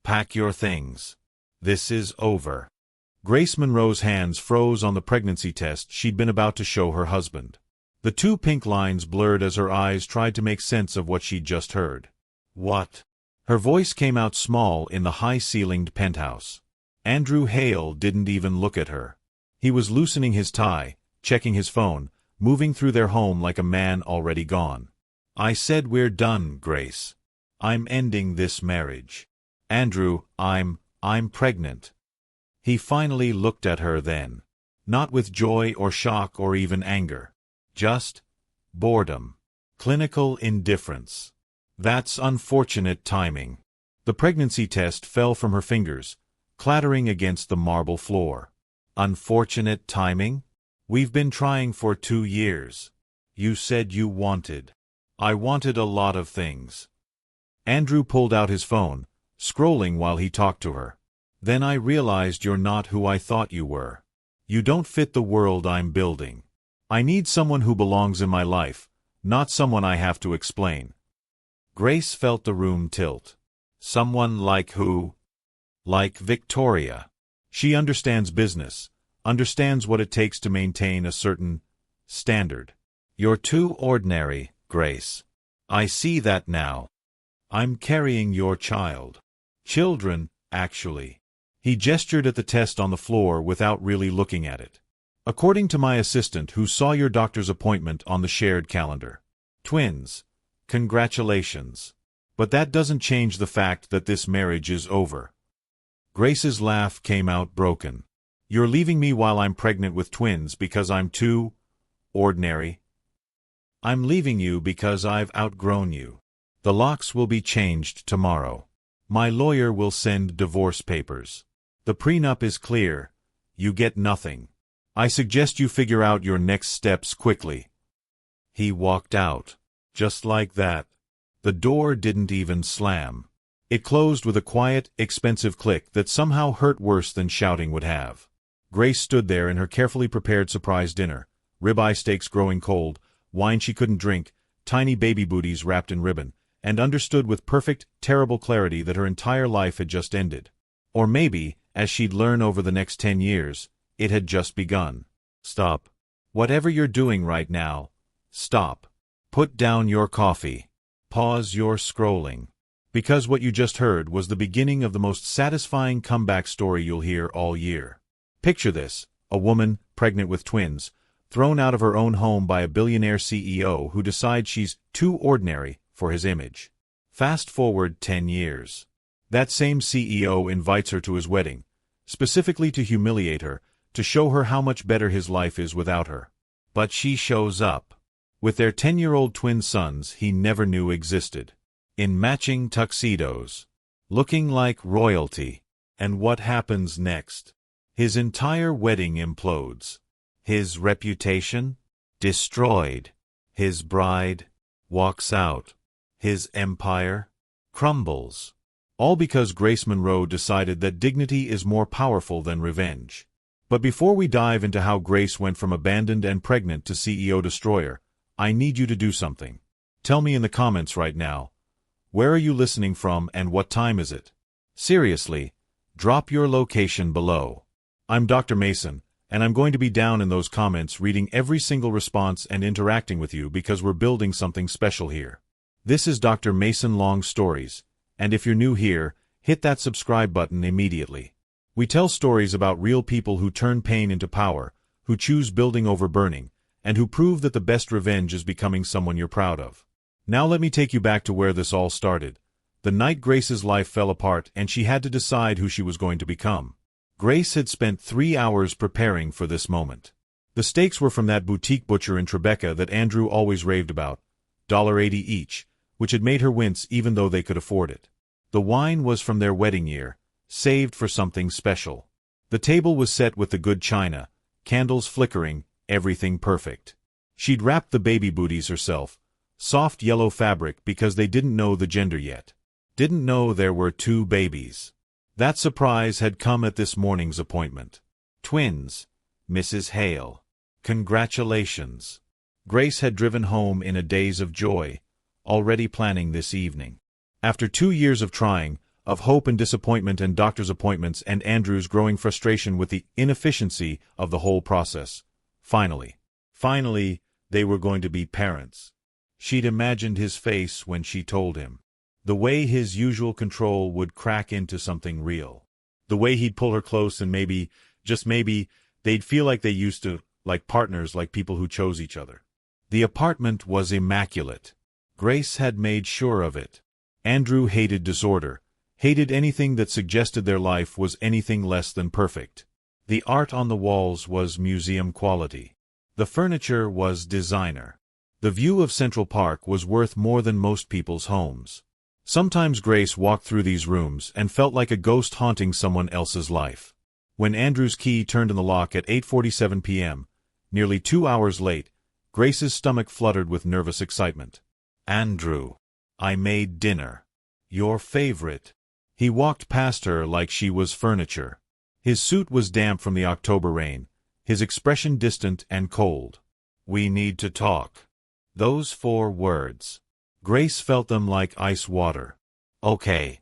Pack your things. This is over. Grace Monroe's hands froze on the pregnancy test she'd been about to show her husband. The two pink lines blurred as her eyes tried to make sense of what she'd just heard. What? Her voice came out small in the high-ceilinged penthouse. Andrew Hale didn't even look at her. He was loosening his tie, checking his phone, moving through their home like a man already gone. I said we're done, Grace. I'm ending this marriage. Andrew, I'm pregnant. He finally looked at her then. Not with joy or shock or even anger. Just boredom. Clinical indifference. That's unfortunate timing. The pregnancy test fell from her fingers, clattering against the marble floor. Unfortunate timing? We've been trying for 2 years. You said you wanted. I wanted a lot of things. Andrew pulled out his phone, scrolling while he talked to her. Then I realized you're not who I thought you were. You don't fit the world I'm building. I need someone who belongs in my life, not someone I have to explain. Grace felt the room tilt. Someone like who? Like Victoria. She understands business, understands what it takes to maintain a certain standard. You're too ordinary, Grace. I see that now. I'm carrying your child. Children, actually. He gestured at the test on the floor without really looking at it. According to my assistant who saw your doctor's appointment on the shared calendar. Twins. Congratulations. But that doesn't change the fact that this marriage is over. Grace's laugh came out broken. You're leaving me while I'm pregnant with twins because I'm too ordinary? I'm leaving you because I've outgrown you. The locks will be changed tomorrow. My lawyer will send divorce papers. The prenup is clear. You get nothing. I suggest you figure out your next steps quickly. He walked out. Just like that. The door didn't even slam. It closed with a quiet, expensive click that somehow hurt worse than shouting would have. Grace stood there in her carefully prepared surprise dinner, ribeye steaks growing cold, wine she couldn't drink, tiny baby booties wrapped in ribbon, and understood with perfect, terrible clarity that her entire life had just ended. Or maybe, as she'd learn over the next 10 years, it had just begun. Stop. Whatever you're doing right now, stop. Put down your coffee. Pause your scrolling. Because what you just heard was the beginning of the most satisfying comeback story you'll hear all year. Picture this, a woman, pregnant with twins, thrown out of her own home by a billionaire CEO who decides she's too ordinary for his image. Fast forward 10 years. That same CEO invites her to his wedding, specifically to humiliate her, to show her how much better his life is without her. But she shows up. With their 10-year-old twin sons he never knew existed. In matching tuxedos. Looking like royalty. And what happens next? His entire wedding implodes. His reputation? Destroyed. His bride? Walks out. His empire? Crumbles. All because Grace Monroe decided that dignity is more powerful than revenge. But before we dive into how Grace went from abandoned and pregnant to CEO destroyer, I need you to do something. Tell me in the comments right now. Where are you listening from and what time is it? Seriously, drop your location below. I'm Dr. Mason, and I'm going to be down in those comments reading every single response and interacting with you because we're building something special here. This is Dr. Mason Long Stories, and if you're new here, hit that subscribe button immediately. We tell stories about real people who turn pain into power, who choose building over burning, and who prove that the best revenge is becoming someone you're proud of. Now let me take you back to where this all started. The night Grace's life fell apart and she had to decide who she was going to become. Grace had spent 3 hours preparing for this moment. The steaks were from that boutique butcher in Tribeca that Andrew always raved about, $1.80 each, which had made her wince even though they could afford it. The wine was from their wedding year, saved for something special. The table was set with the good china, candles flickering, everything perfect. She'd wrapped the baby booties herself, soft yellow fabric because they didn't know the gender yet. Didn't know there were 2 babies. That surprise had come at this morning's appointment. Twins, Mrs. Hale. Congratulations. Grace had driven home in a daze of joy, already planning this evening. After 2 years of trying, of hope and disappointment and doctor's appointments and Andrew's growing frustration with the inefficiency of the whole process. Finally, they were going to be parents. She'd imagined his face when she told him. The way his usual control would crack into something real. The way he'd pull her close and maybe, just maybe, they'd feel like they used to, like partners, like people who chose each other. The apartment was immaculate. Grace had made sure of it. Andrew hated disorder, hated anything that suggested their life was anything less than perfect. The art on the walls was museum quality. The furniture was designer. The view of Central Park was worth more than most people's homes. Sometimes Grace walked through these rooms and felt like a ghost haunting someone else's life. When Andrew's key turned in the lock at 8:47 p.m., nearly 2 hours late, Grace's stomach fluttered with nervous excitement. "Andrew, I made dinner. Your favorite." He walked past her like she was furniture. His suit was damp from the October rain, his expression distant and cold. "We need to talk." Those 4 words. Grace felt them like ice water. "Okay."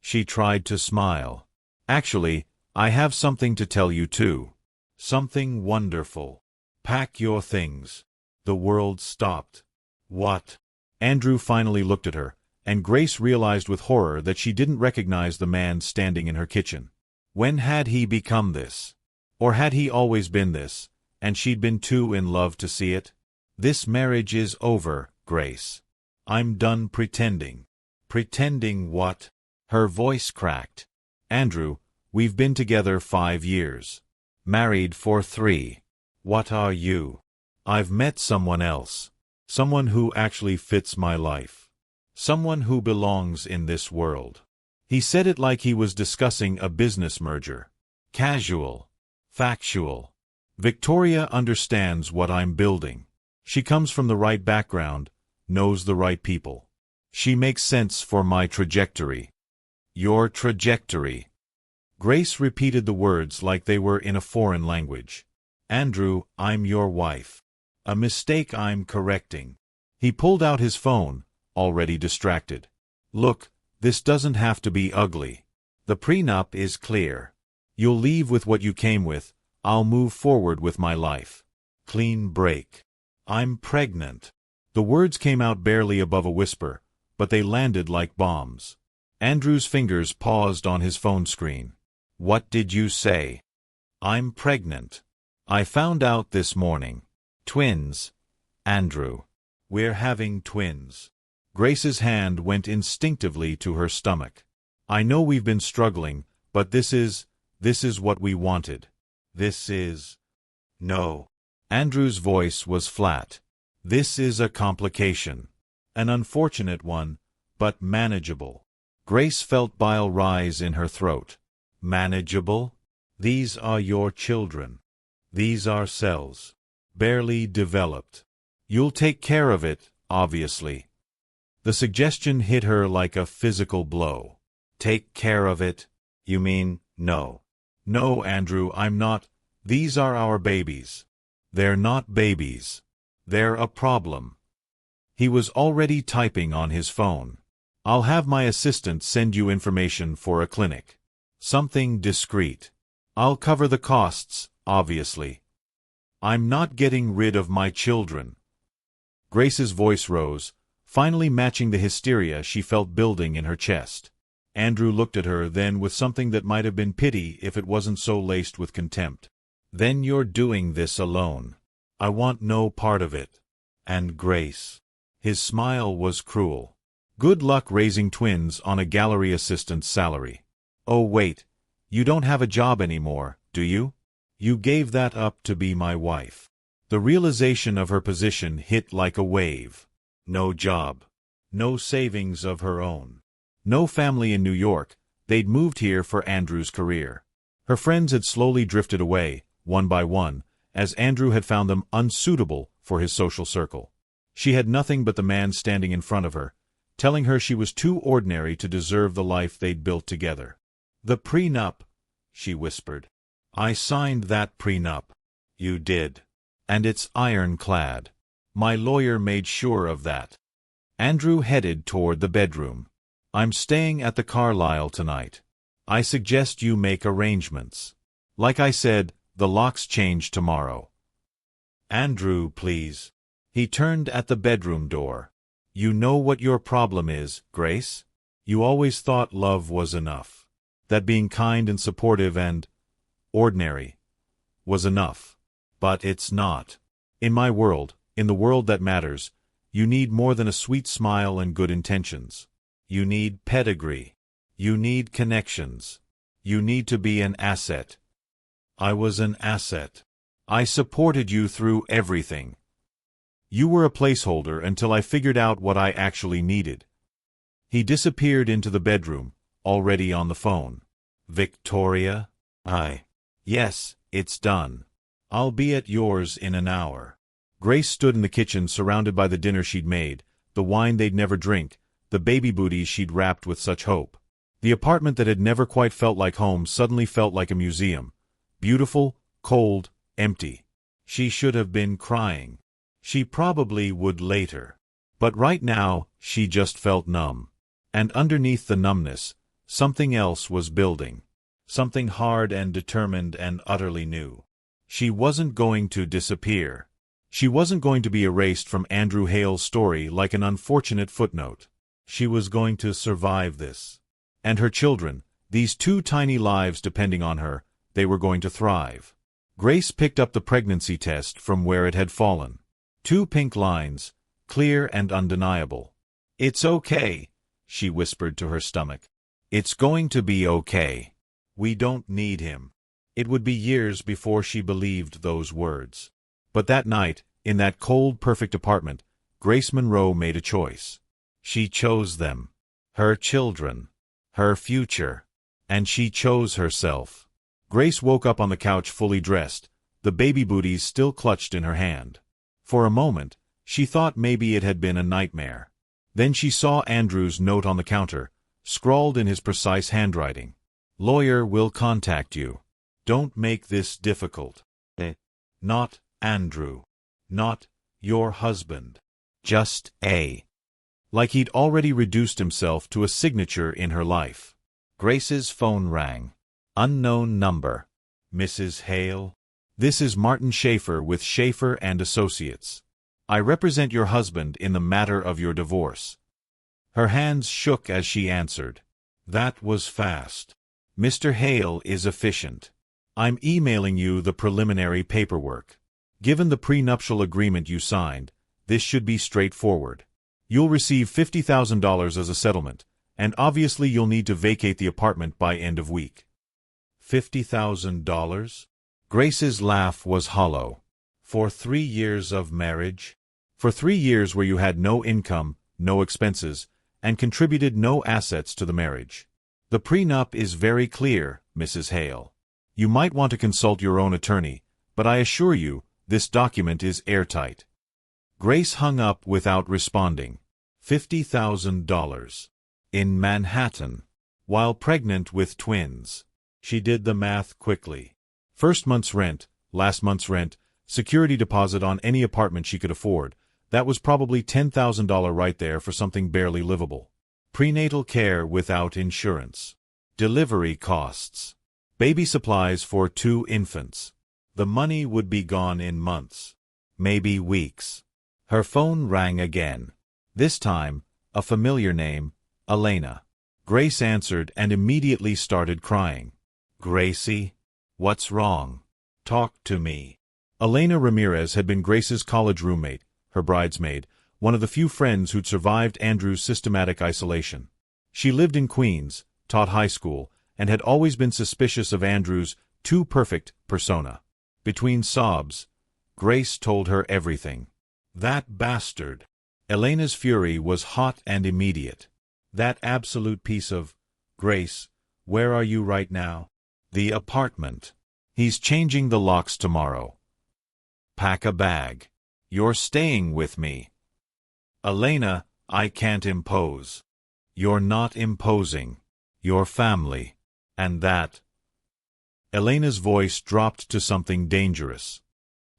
She tried to smile. "Actually, I have something to tell you too. Something wonderful. Pack your things." The world stopped. "What?" Andrew finally looked at her, and Grace realized with horror that she didn't recognize the man standing in her kitchen. When had he become this? Or had he always been this, and she'd been too in love to see it? "This marriage is over, Grace. I'm done pretending." "Pretending what?" Her voice cracked. "Andrew, we've been together 5 years. Married for 3. What are you?" "I've met someone else. Someone who actually fits my life. Someone who belongs in this world." He said it like he was discussing a business merger. Casual. Factual. "Victoria understands what I'm building. She comes from the right background, knows the right people. She makes sense for my trajectory." "Your trajectory." Grace repeated the words like they were in a foreign language. "Andrew, I'm your wife. A mistake I'm correcting." He pulled out his phone, already distracted. "Look, this doesn't have to be ugly. The prenup is clear. You'll leave with what you came with, I'll move forward with my life. Clean break. I'm pregnant." The words came out barely above a whisper, but they landed like bombs. Andrew's fingers paused on his phone screen. "What did you say?" "I'm pregnant. I found out this morning. Twins, Andrew. We're having twins." Grace's hand went instinctively to her stomach. "I know we've been struggling, but this is what we wanted. This is—" "No." Andrew's voice was flat. "This is a complication. An unfortunate one, but manageable." Grace felt bile rise in her throat. "Manageable? These are your children. These are cells. Barely developed. You'll take care of it, obviously." The suggestion hit her like a physical blow. "Take care of it? You mean, no." "No, Andrew, I'm not. These are our babies." "They're not babies. They're a problem." He was already typing on his phone. "I'll have my assistant send you information for a clinic. Something discreet. I'll cover the costs, obviously. I'm not getting rid of my children." Grace's voice rose, finally matching the hysteria she felt building in her chest. Andrew looked at her then with something that might have been pity if it wasn't so laced with contempt. "Then you're doing this alone. I want no part of it." "And Grace." His smile was cruel. "Good luck raising twins on a gallery assistant's salary." "Oh wait, you don't have a job anymore, do you? You gave that up to be my wife." The realization of her position hit like a wave. No job. No savings of her own. No family in New York. They'd moved here for Andrew's career. Her friends had slowly drifted away, one by one, as Andrew had found them unsuitable for his social circle. She had nothing but the man standing in front of her, telling her she was too ordinary to deserve the life they'd built together. "The prenup," she whispered. "I signed that prenup." "You did. And it's ironclad. My lawyer made sure of that." Andrew headed toward the bedroom. I'm staying at the Carlisle tonight. I suggest you make arrangements. Like I said, the locks change tomorrow. Andrew, please. He turned at the bedroom door. You know what your problem is, Grace? You always thought love was enough. That being kind and supportive and ordinary was enough. But it's not. In my world, in the world that matters, you need more than a sweet smile and good intentions. You need pedigree. You need connections. You need to be an asset. I was an asset. I supported you through everything. You were a placeholder until I figured out what I actually needed. He disappeared into the bedroom, already on the phone. Victoria? Yes, it's done. I'll be at yours in an hour. Grace stood in the kitchen surrounded by the dinner she'd made, the wine they'd never drink, the baby booties she'd wrapped with such hope. The apartment that had never quite felt like home suddenly felt like a museum. Beautiful, cold, empty. She should have been crying. She probably would later. But right now, she just felt numb. And underneath the numbness, something else was building. Something hard and determined and utterly new. She wasn't going to disappear. She wasn't going to be erased from Andrew Hale's story like an unfortunate footnote. She was going to survive this. And her children, these two tiny lives depending on her, they were going to thrive. Grace picked up the pregnancy test from where it had fallen. 2 pink lines, clear and undeniable. It's okay, she whispered to her stomach. It's going to be okay. We don't need him. It would be years before she believed those words. But that night, in that cold, perfect apartment, Grace Monroe made a choice. She chose them. Her children. Her future. And she chose herself. Grace woke up on the couch fully dressed, the baby booties still clutched in her hand. For a moment, she thought maybe it had been a nightmare. Then she saw Andrew's note on the counter, scrawled in his precise handwriting. Lawyer will contact you. Don't make this difficult. Not Andrew. Not your husband. Just A. Like he'd already reduced himself to a signature in her life. Grace's phone rang. Unknown number. Mrs. Hale? This is Martin Schaefer with Schaefer and Associates. I represent your husband in the matter of your divorce. Her hands shook as she answered. That was fast. Mr. Hale is efficient. I'm emailing you the preliminary paperwork. Given the prenuptial agreement you signed, this should be straightforward. You'll receive $50,000 as a settlement, and obviously you'll need to vacate the apartment by end of week. $50,000? Grace's laugh was hollow. For 3 years of marriage? For 3 years where you had no income, no expenses, and contributed no assets to the marriage. The prenup is very clear, Mrs. Hale. You might want to consult your own attorney, but I assure you, this document is airtight. Grace hung up without responding. $50,000. In Manhattan. While pregnant with twins. She did the math quickly. First month's rent, last month's rent, security deposit on any apartment she could afford. That was probably $10,000 right there for something barely livable. Prenatal care without insurance. Delivery costs. Baby supplies for 2 infants. The money would be gone in months. Maybe weeks. Her phone rang again. This time, a familiar name, Elena. Grace answered and immediately started crying. Gracie? What's wrong? Talk to me. Elena Ramirez had been Grace's college roommate, her bridesmaid, one of the few friends who'd survived Andrew's systematic isolation. She lived in Queens, taught high school, and had always been suspicious of Andrew's too perfect persona. Between sobs, Grace told her everything. That bastard. Elena's fury was hot and immediate. That absolute piece of, Grace, where are you right now? The apartment. He's changing the locks tomorrow. Pack a bag. You're staying with me. Elena, I can't impose. You're not imposing. Your family. And that. Elena's voice dropped to something dangerous.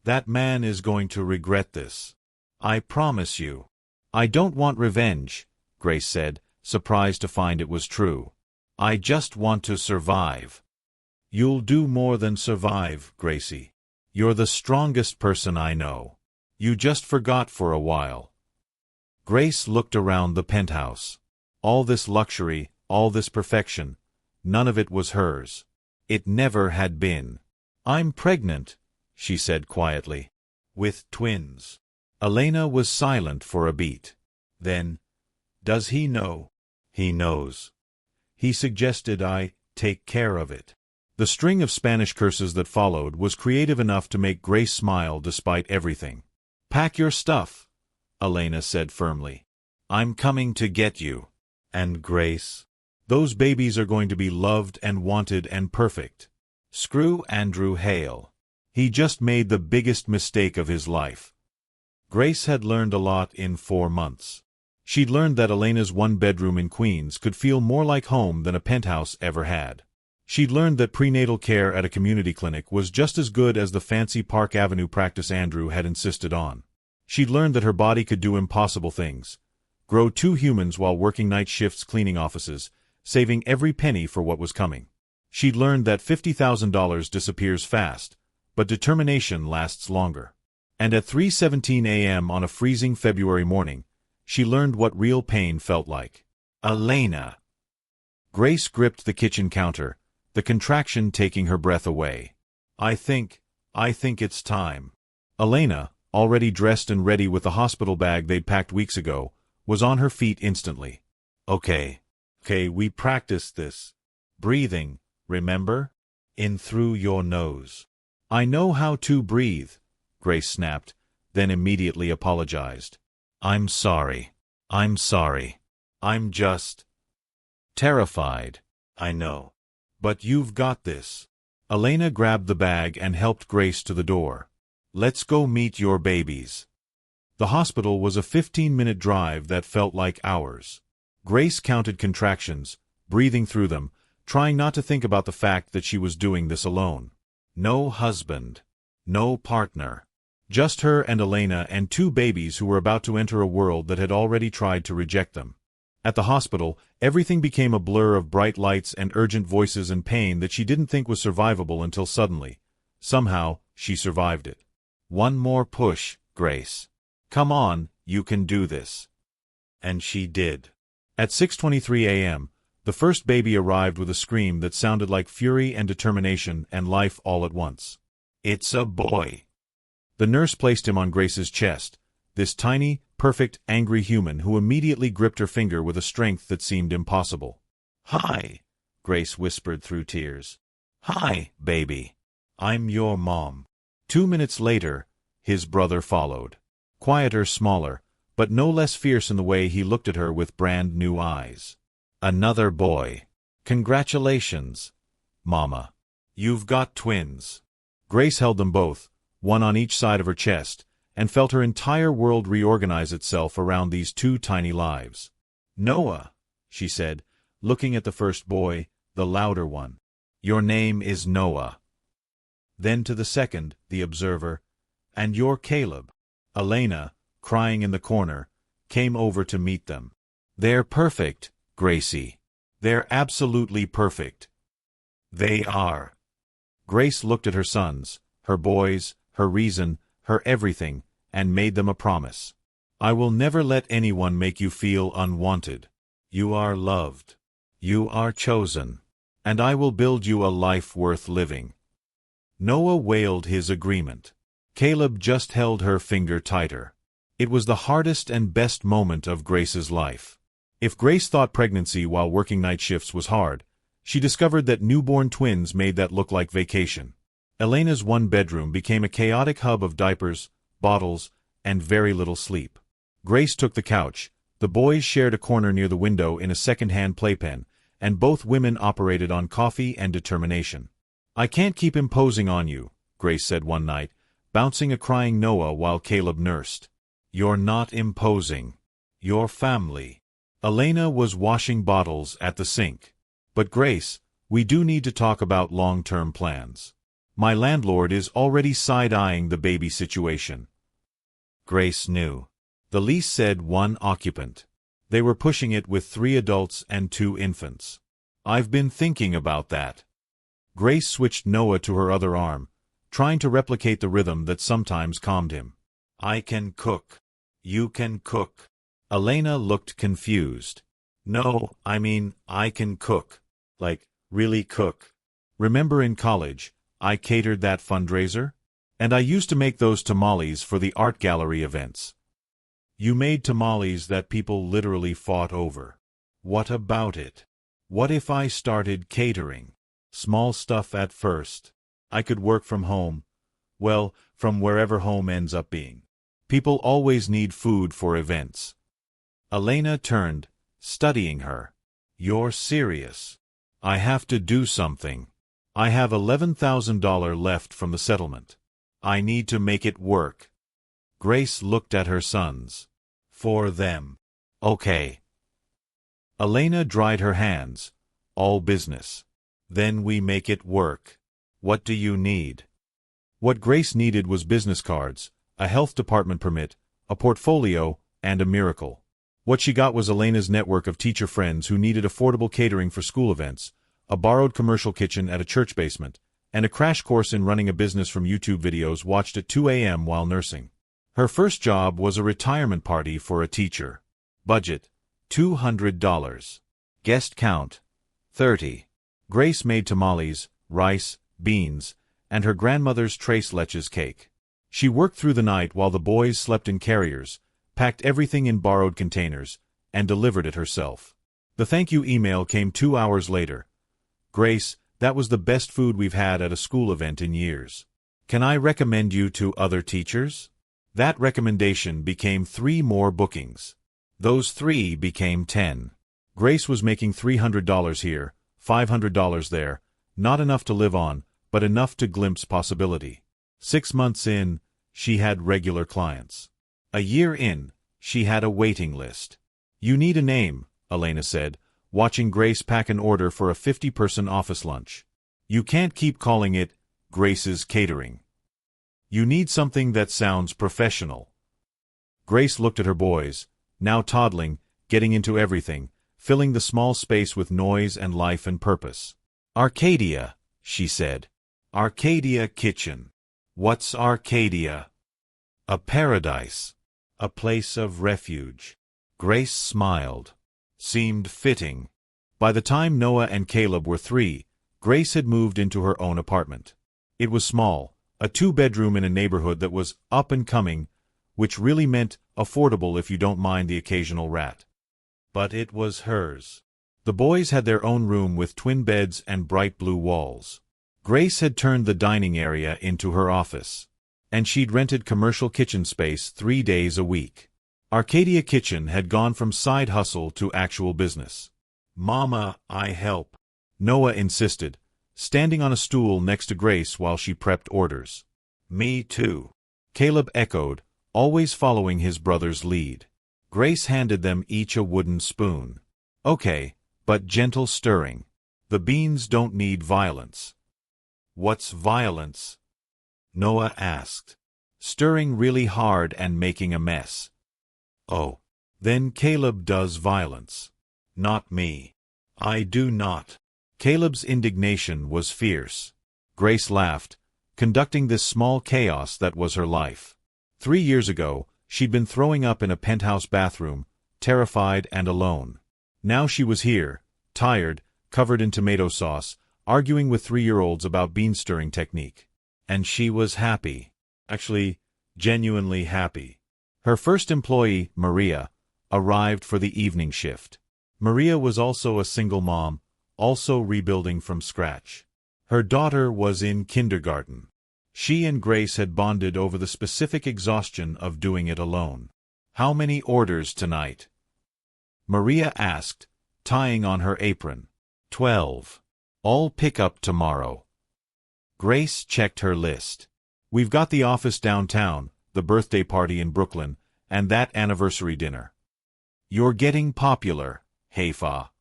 That man is going to regret this. I promise you. I don't want revenge, Grace said, surprised to find it was true. I just want to survive. You'll do more than survive, Gracie. You're the strongest person I know. You just forgot for a while. Grace looked around the penthouse. All this luxury, all this perfection, none of it was hers. It never had been. I'm pregnant, she said quietly. With twins. Elena was silent for a beat. Then, does he know? He knows. He suggested I take care of it. The string of Spanish curses that followed was creative enough to make Grace smile despite everything. Pack your stuff, Elena said firmly. I'm coming to get you. And Grace? Those babies are going to be loved and wanted and perfect. Screw Andrew Hale. He just made the biggest mistake of his life. Grace had learned a lot in 4 months. She'd learned that Elena's one-bedroom in Queens could feel more like home than a penthouse ever had. She'd learned that prenatal care at a community clinic was just as good as the fancy Park Avenue practice Andrew had insisted on. She'd learned that her body could do impossible things. Grow 2 humans while working night shifts cleaning offices, saving every penny for what was coming. She'd learned that $50,000 disappears fast, but determination lasts longer. And at 3:17 a.m. on a freezing February morning, she learned what real pain felt like. Elena! Grace gripped the kitchen counter, the contraction taking her breath away. I think it's time. Elena, already dressed and ready with the hospital bag they'd packed weeks ago, was on her feet instantly. Okay, we practiced this. Breathing, remember? In through your nose. I know how to breathe, Grace snapped, then immediately apologized. I'm sorry. I'm just terrified. I know. But you've got this. Elena grabbed the bag and helped Grace to the door. Let's go meet your babies. The hospital was a 15-minute drive that felt like hours. Grace counted contractions, breathing through them, trying not to think about the fact that she was doing this alone. No husband. No partner. Just her and Elena and 2 babies who were about to enter a world that had already tried to reject them. At the hospital, everything became a blur of bright lights and urgent voices and pain that she didn't think was survivable until suddenly, somehow, she survived it. One more push, Grace. Come on, you can do this. And she did. At 6:23 a.m., the first baby arrived with a scream that sounded like fury and determination and life all at once. It's a boy. The nurse placed him on Grace's chest, this tiny, perfect, angry human who immediately gripped her finger with a strength that seemed impossible. Hi, Grace whispered through tears. Hi, baby. I'm your mom. 2 minutes later, his brother followed. Quieter, smaller, but no less fierce in the way he looked at her with brand new eyes. Another boy. Congratulations, Mama. You've got twins. Grace held them both, one on each side of her chest, and felt her entire world reorganize itself around these 2 tiny lives. Noah, she said, looking at the first boy, the louder one. Your name is Noah. Then to the second, the observer, and you're Caleb. Elena, crying in the corner, came over to meet them. They're perfect, Gracie. They're absolutely perfect. They are. Grace looked at her sons, her boys, her reason, her everything, and made them a promise. I will never let anyone make you feel unwanted. You are loved. You are chosen. And I will build you a life worth living. Noah wailed his agreement. Caleb just held her finger tighter. It was the hardest and best moment of Grace's life. If Grace thought pregnancy while working night shifts was hard, she discovered that newborn twins made that look like vacation. Elena's one bedroom became a chaotic hub of diapers, bottles, and very little sleep. Grace took the couch, the boys shared a corner near the window in a second-hand playpen, and both women operated on coffee and determination. I can't keep imposing on you, Grace said one night, bouncing a crying Noah while Caleb nursed. You're not imposing. You're family. Elena was washing bottles at the sink. But Grace, we do need to talk about long-term plans. My landlord is already side-eyeing the baby situation. Grace knew. The lease said 1 occupant. They were pushing it with 3 adults and 2 infants. I've been thinking about that. Grace switched Noah to her other arm, trying to replicate the rhythm that sometimes calmed him. I can cook. You can cook. Elena looked confused. No, I mean, I can cook. Like, really cook. Remember in college, I catered that fundraiser? And I used to make those tamales for the art gallery events. You made tamales that people literally fought over. What about it? What if I started catering? Small stuff at first. I could work from home. Well, from wherever home ends up being. People always need food for events. Elena turned, studying her. You're serious. I have to do something. I have $11,000 left from the settlement. I need to make it work. Grace looked at her sons. For them. Okay. Elena dried her hands. All business. Then we make it work. What do you need? What Grace needed was business cards, a health department permit, a portfolio, and a miracle. What she got was Elena's network of teacher friends who needed affordable catering for school events, a borrowed commercial kitchen at a church basement, and a crash course in running a business from YouTube videos watched at 2 a.m. while nursing. Her first job was a retirement party for a teacher. Budget, $200. Guest count, 30. Grace made tamales, rice, beans, and her grandmother's tres leches cake. She worked through the night while the boys slept in carriers, packed everything in borrowed containers, and delivered it herself. The thank you email came 2 hours later. Grace, that was the best food we've had at a school event in years. Can I recommend you to other teachers? That recommendation became 3 more bookings. Those 3 became 10. Grace was making $300 here, $500 there, not enough to live on, but enough to glimpse possibility. 6 months in, she had regular clients. A year in, she had a waiting list. You need a name, Elena said, watching Grace pack an order for a 50-person office lunch. You can't keep calling it Grace's Catering. You need something that sounds professional. Grace looked at her boys, now toddling, getting into everything, filling the small space with noise and life and purpose. Arcadia, she said. Arcadia Kitchen. What's Arcadia? A paradise. A place of refuge. Grace smiled. Seemed fitting. By the time Noah and Caleb were 3, Grace had moved into her own apartment. It was small, a 2-bedroom in a neighborhood that was up and coming, which really meant affordable if you don't mind the occasional rat. But it was hers. The boys had their own room with twin beds and bright blue walls. Grace had turned the dining area into her office. And she'd rented commercial kitchen space 3 days a week. Arcadia Kitchen had gone from side hustle to actual business. Mama, I help. Noah insisted, standing on a stool next to Grace while she prepped orders. Me too. Caleb echoed, always following his brother's lead. Grace handed them each a wooden spoon. Okay, but gentle stirring. The beans don't need violence. What's violence? Noah asked. Stirring really hard and making a mess. Oh. Then Caleb does violence. Not me. I do not. Caleb's indignation was fierce. Grace laughed, conducting this small chaos that was her life. 3 years ago, she'd been throwing up in a penthouse bathroom, terrified and alone. Now she was here, tired, covered in tomato sauce, arguing with 3-year-olds about bean stirring technique. And she was happy. Actually, genuinely happy. Her first employee, Maria, arrived for the evening shift. Maria was also a single mom, also rebuilding from scratch. Her daughter was in kindergarten. She and Grace had bonded over the specific exhaustion of doing it alone. How many orders tonight? Maria asked, tying on her apron. 12. All pick up tomorrow. Grace checked her list. We've got the office downtown, the birthday party in Brooklyn, and that anniversary dinner. You're getting popular, Haifa.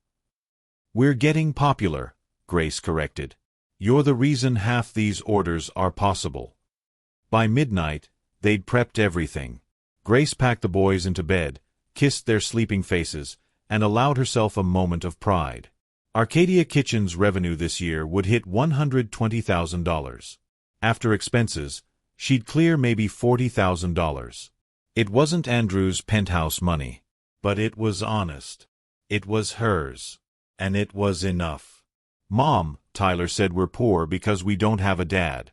We're getting popular, Grace corrected. You're the reason half these orders are possible. By midnight, they'd prepped everything. Grace packed the boys into bed, kissed their sleeping faces, and allowed herself a moment of pride. Arcadia Kitchen's revenue this year would hit $120,000. After expenses, she'd clear maybe $40,000. It wasn't Andrew's penthouse money, but it was honest. It was hers. And it was enough. "Mom," Tyler said, "we're poor because we don't have a dad."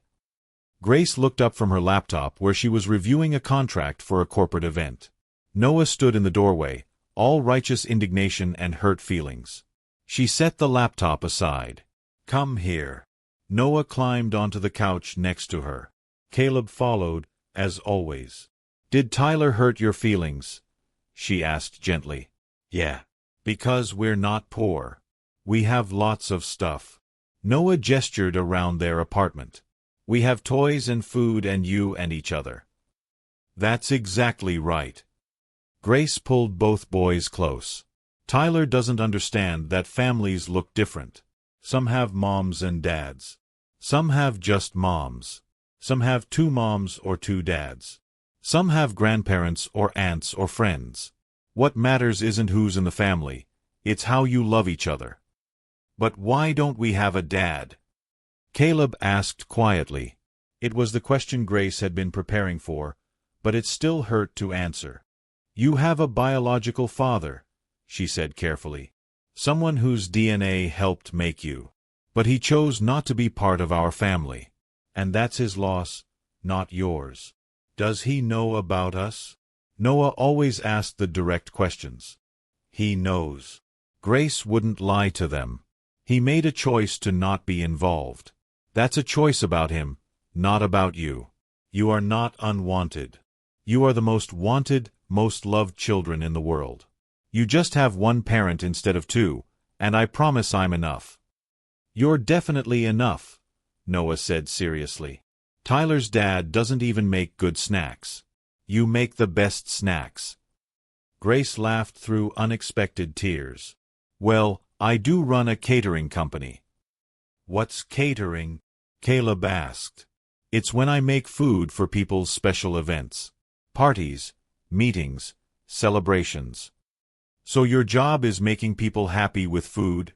Grace looked up from her laptop where she was reviewing a contract for a corporate event. Noah stood in the doorway, all righteous indignation and hurt feelings. She set the laptop aside. "Come here." Noah climbed onto the couch next to her. Caleb followed, as always. "Did Tyler hurt your feelings?" she asked gently. "Yeah. Because we're not poor. We have lots of stuff." Noah gestured around their apartment. "We have toys and food and you and each other." "That's exactly right." Grace pulled both boys close. "Tyler doesn't understand that families look different. Some have moms and dads. Some have just moms. Some have two moms or two dads. Some have grandparents or aunts or friends. What matters isn't who's in the family, it's how you love each other." "But why don't we have a dad?" Caleb asked quietly. It was the question Grace had been preparing for, but it still hurt to answer. "You have a biological father," she said carefully. "Someone whose DNA helped make you. But he chose not to be part of our family. And that's his loss, not yours." "Does he know about us?" Noah always asked the direct questions. "He knows." Grace wouldn't lie to them. "He made a choice to not be involved. That's a choice about him, not about you. You are not unwanted. You are the most wanted, most loved children in the world. You just have one parent instead of two, and I promise I'm enough." "You're definitely enough," Noah said seriously. "Tyler's dad doesn't even make good snacks. You make the best snacks." Grace laughed through unexpected tears. "Well, I do run a catering company." "What's catering?" Caleb asked. "It's when I make food for people's special events. Parties, meetings, celebrations." "So your job is making people happy with food?"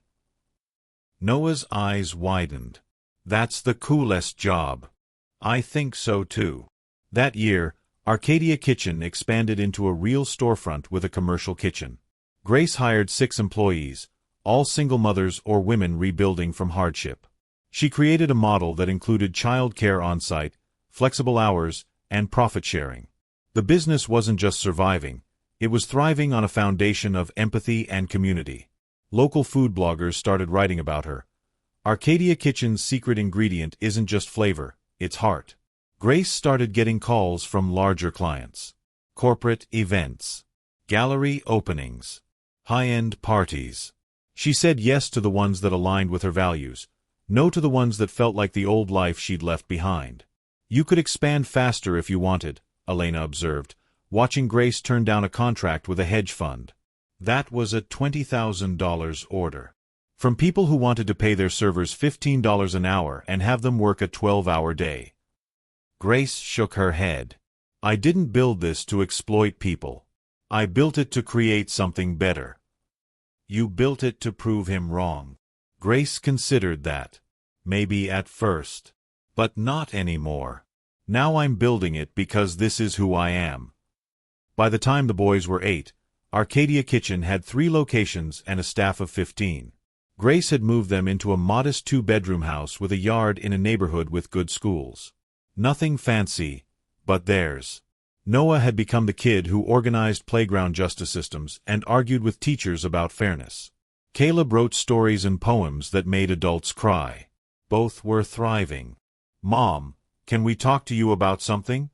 Noah's eyes widened. "That's the coolest job." "I think so too." That year, Arcadia Kitchen expanded into a real storefront with a commercial kitchen. Grace hired 6 employees, all single mothers or women rebuilding from hardship. She created a model that included child care on-site, flexible hours, and profit sharing. The business wasn't just surviving, it was thriving on a foundation of empathy and community. Local food bloggers started writing about her. Arcadia Kitchen's secret ingredient isn't just flavor, it's heart. Grace started getting calls from larger clients. Corporate events. Gallery openings. High-end parties. She said yes to the ones that aligned with her values, no to the ones that felt like the old life she'd left behind. "You could expand faster if you wanted," Elena observed, watching Grace turn down a contract with a hedge fund. That was a $20,000 order. From people who wanted to pay their servers $15 an hour and have them work a 12-hour day. Grace shook her head. "I didn't build this to exploit people. I built it to create something better." "You built it to prove him wrong." Grace considered that. Maybe at first. But not anymore. "Now I'm building it because this is who I am." By the time the boys were 8, Arcadia Kitchen had 3 locations and a staff of 15. Grace had moved them into a modest 2-bedroom house with a yard in a neighborhood with good schools. Nothing fancy, but theirs. Noah had become the kid who organized playground justice systems and argued with teachers about fairness. Caleb wrote stories and poems that made adults cry. Both were thriving. "Mom, can we talk to you about something?"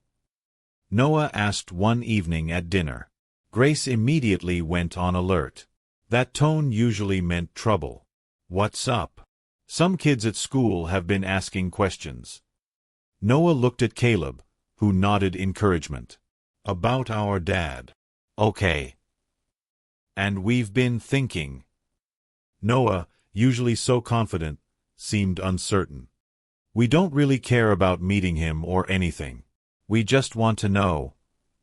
Noah asked one evening at dinner. Grace immediately went on alert. That tone usually meant trouble. "What's up?" "Some kids at school have been asking questions." Noah looked at Caleb, who nodded encouragement. "About our dad." "Okay." "And we've been thinking." Noah, usually so confident, seemed uncertain. "We don't really care about meeting him or anything. We just want to know.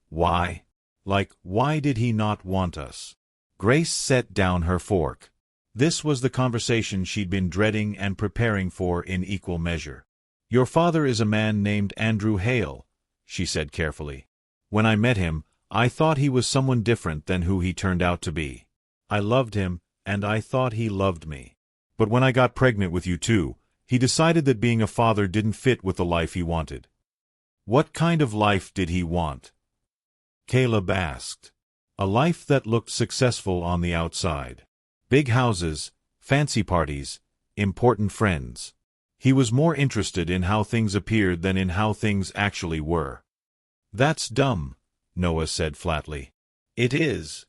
Why? Like, why did he not want us?" Grace set down her fork. This was the conversation she'd been dreading and preparing for in equal measure. "Your father is a man named Andrew Hale," she said carefully. "When I met him, I thought he was someone different than who he turned out to be. I loved him, and I thought he loved me. But when I got pregnant with you too, he decided that being a father didn't fit with the life he wanted." "What kind of life did he want?" Caleb asked. "A life that looked successful on the outside. Big houses, fancy parties, important friends. He was more interested in how things appeared than in how things actually were." "That's dumb," Noah said flatly. "It is,"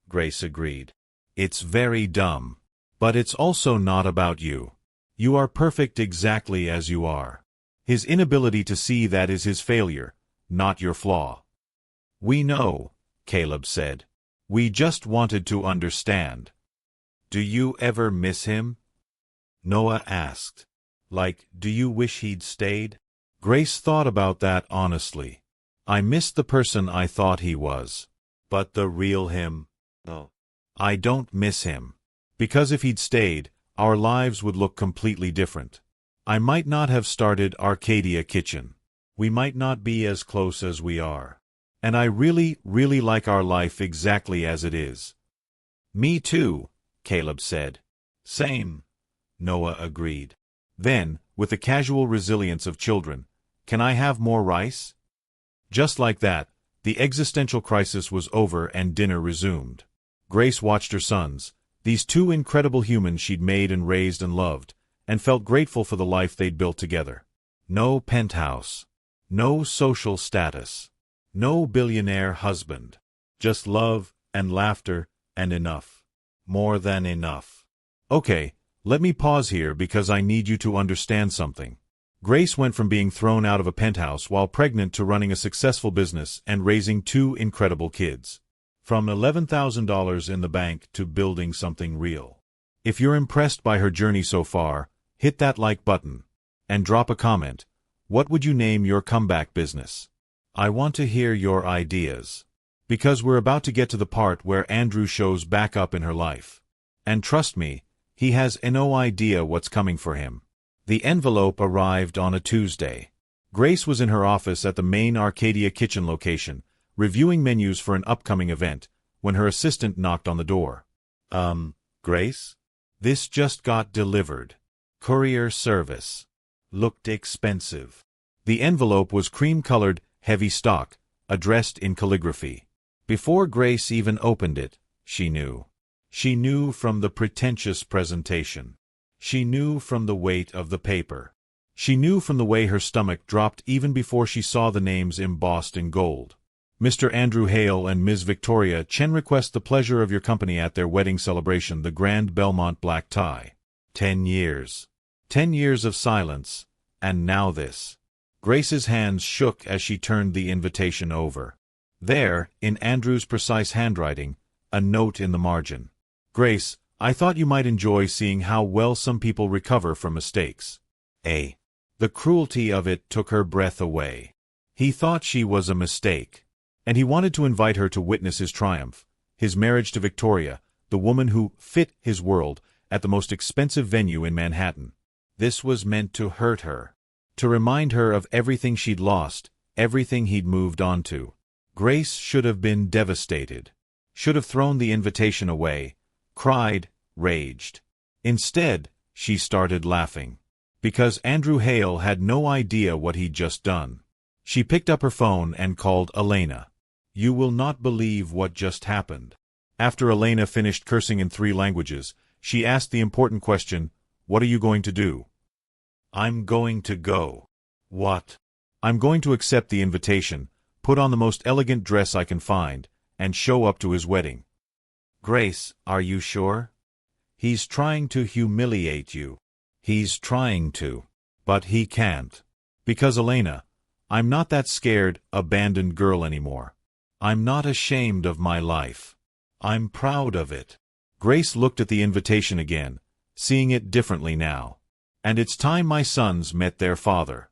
Grace agreed. "It's very dumb. But it's also not about you. You are perfect exactly as you are. His inability to see that is his failure, not your flaw." "We know," Caleb said. "We just wanted to understand." "Do you ever miss him?" Noah asked. "Like, do you wish he'd stayed?" Grace thought about that honestly. "I miss the person I thought he was. But the real him? No. I don't miss him. Because if he'd stayed, our lives would look completely different. I might not have started Arcadia Kitchen. We might not be as close as we are. And I really, really like our life exactly as it is." "Me too," Caleb said. "Same," Noah agreed. Then, with the casual resilience of children, "Can I have more rice?" Just like that, the existential crisis was over and dinner resumed. Grace watched her sons, these two incredible humans she'd made and raised and loved, and felt grateful for the life they'd built together. No penthouse. No social status. No billionaire husband. Just love and laughter and enough. More than enough. "Okay, let me pause here because I need you to understand something." Grace went from being thrown out of a penthouse while pregnant to running a successful business and raising two incredible kids. From $11,000 in the bank to building something real. If you're impressed by her journey so far, hit that like button. And drop a comment. What would you name your comeback business? I want to hear your ideas. Because we're about to get to the part where Andrew shows back up in her life. And trust me, he has no idea what's coming for him. The envelope arrived on a Tuesday. Grace was in her office at the main Arcadia Kitchen location, reviewing menus for an upcoming event, when her assistant knocked on the door. Grace? This just got delivered. Courier service. Looked expensive. The envelope was cream-colored, heavy stock, addressed in calligraphy. Before Grace even opened it, she knew. She knew from the pretentious presentation. She knew from the weight of the paper. She knew from the way her stomach dropped even before she saw the names embossed in gold. Mr. Andrew Hale and Ms. Victoria Chen request the pleasure of your company at their wedding celebration, the Grand Belmont Black Tie. 10 years. 10 years of silence, and now this. Grace's hands shook as she turned the invitation over. There, in Andrew's precise handwriting, a note in the margin. "Grace, I thought you might enjoy seeing how well some people recover from mistakes." The cruelty of it took her breath away. He thought she was a mistake. And he wanted to invite her to witness his triumph, his marriage to Victoria, the woman who fit his world, at the most expensive venue in Manhattan. This was meant to hurt her. To remind her of everything she'd lost, everything he'd moved on to. Grace should have been devastated. Should have thrown the invitation away, cried, raged. Instead, she started laughing. Because Andrew Hale had no idea what he'd just done. She picked up her phone and called Elena. You will not believe what just happened. After Elena finished cursing in 3 languages, she asked the important question, "What are you going to do?" "I'm going to go." "What?" "I'm going to accept the invitation, put on the most elegant dress I can find, and show up to his wedding." "Grace, are you sure?" "He's trying to humiliate you. He's trying to. But he can't. Because, Elena, I'm not that scared, abandoned girl anymore. I'm not ashamed of my life. I'm proud of it." Grace looked at the invitation again, seeing it differently now. "And it's time my sons met their father."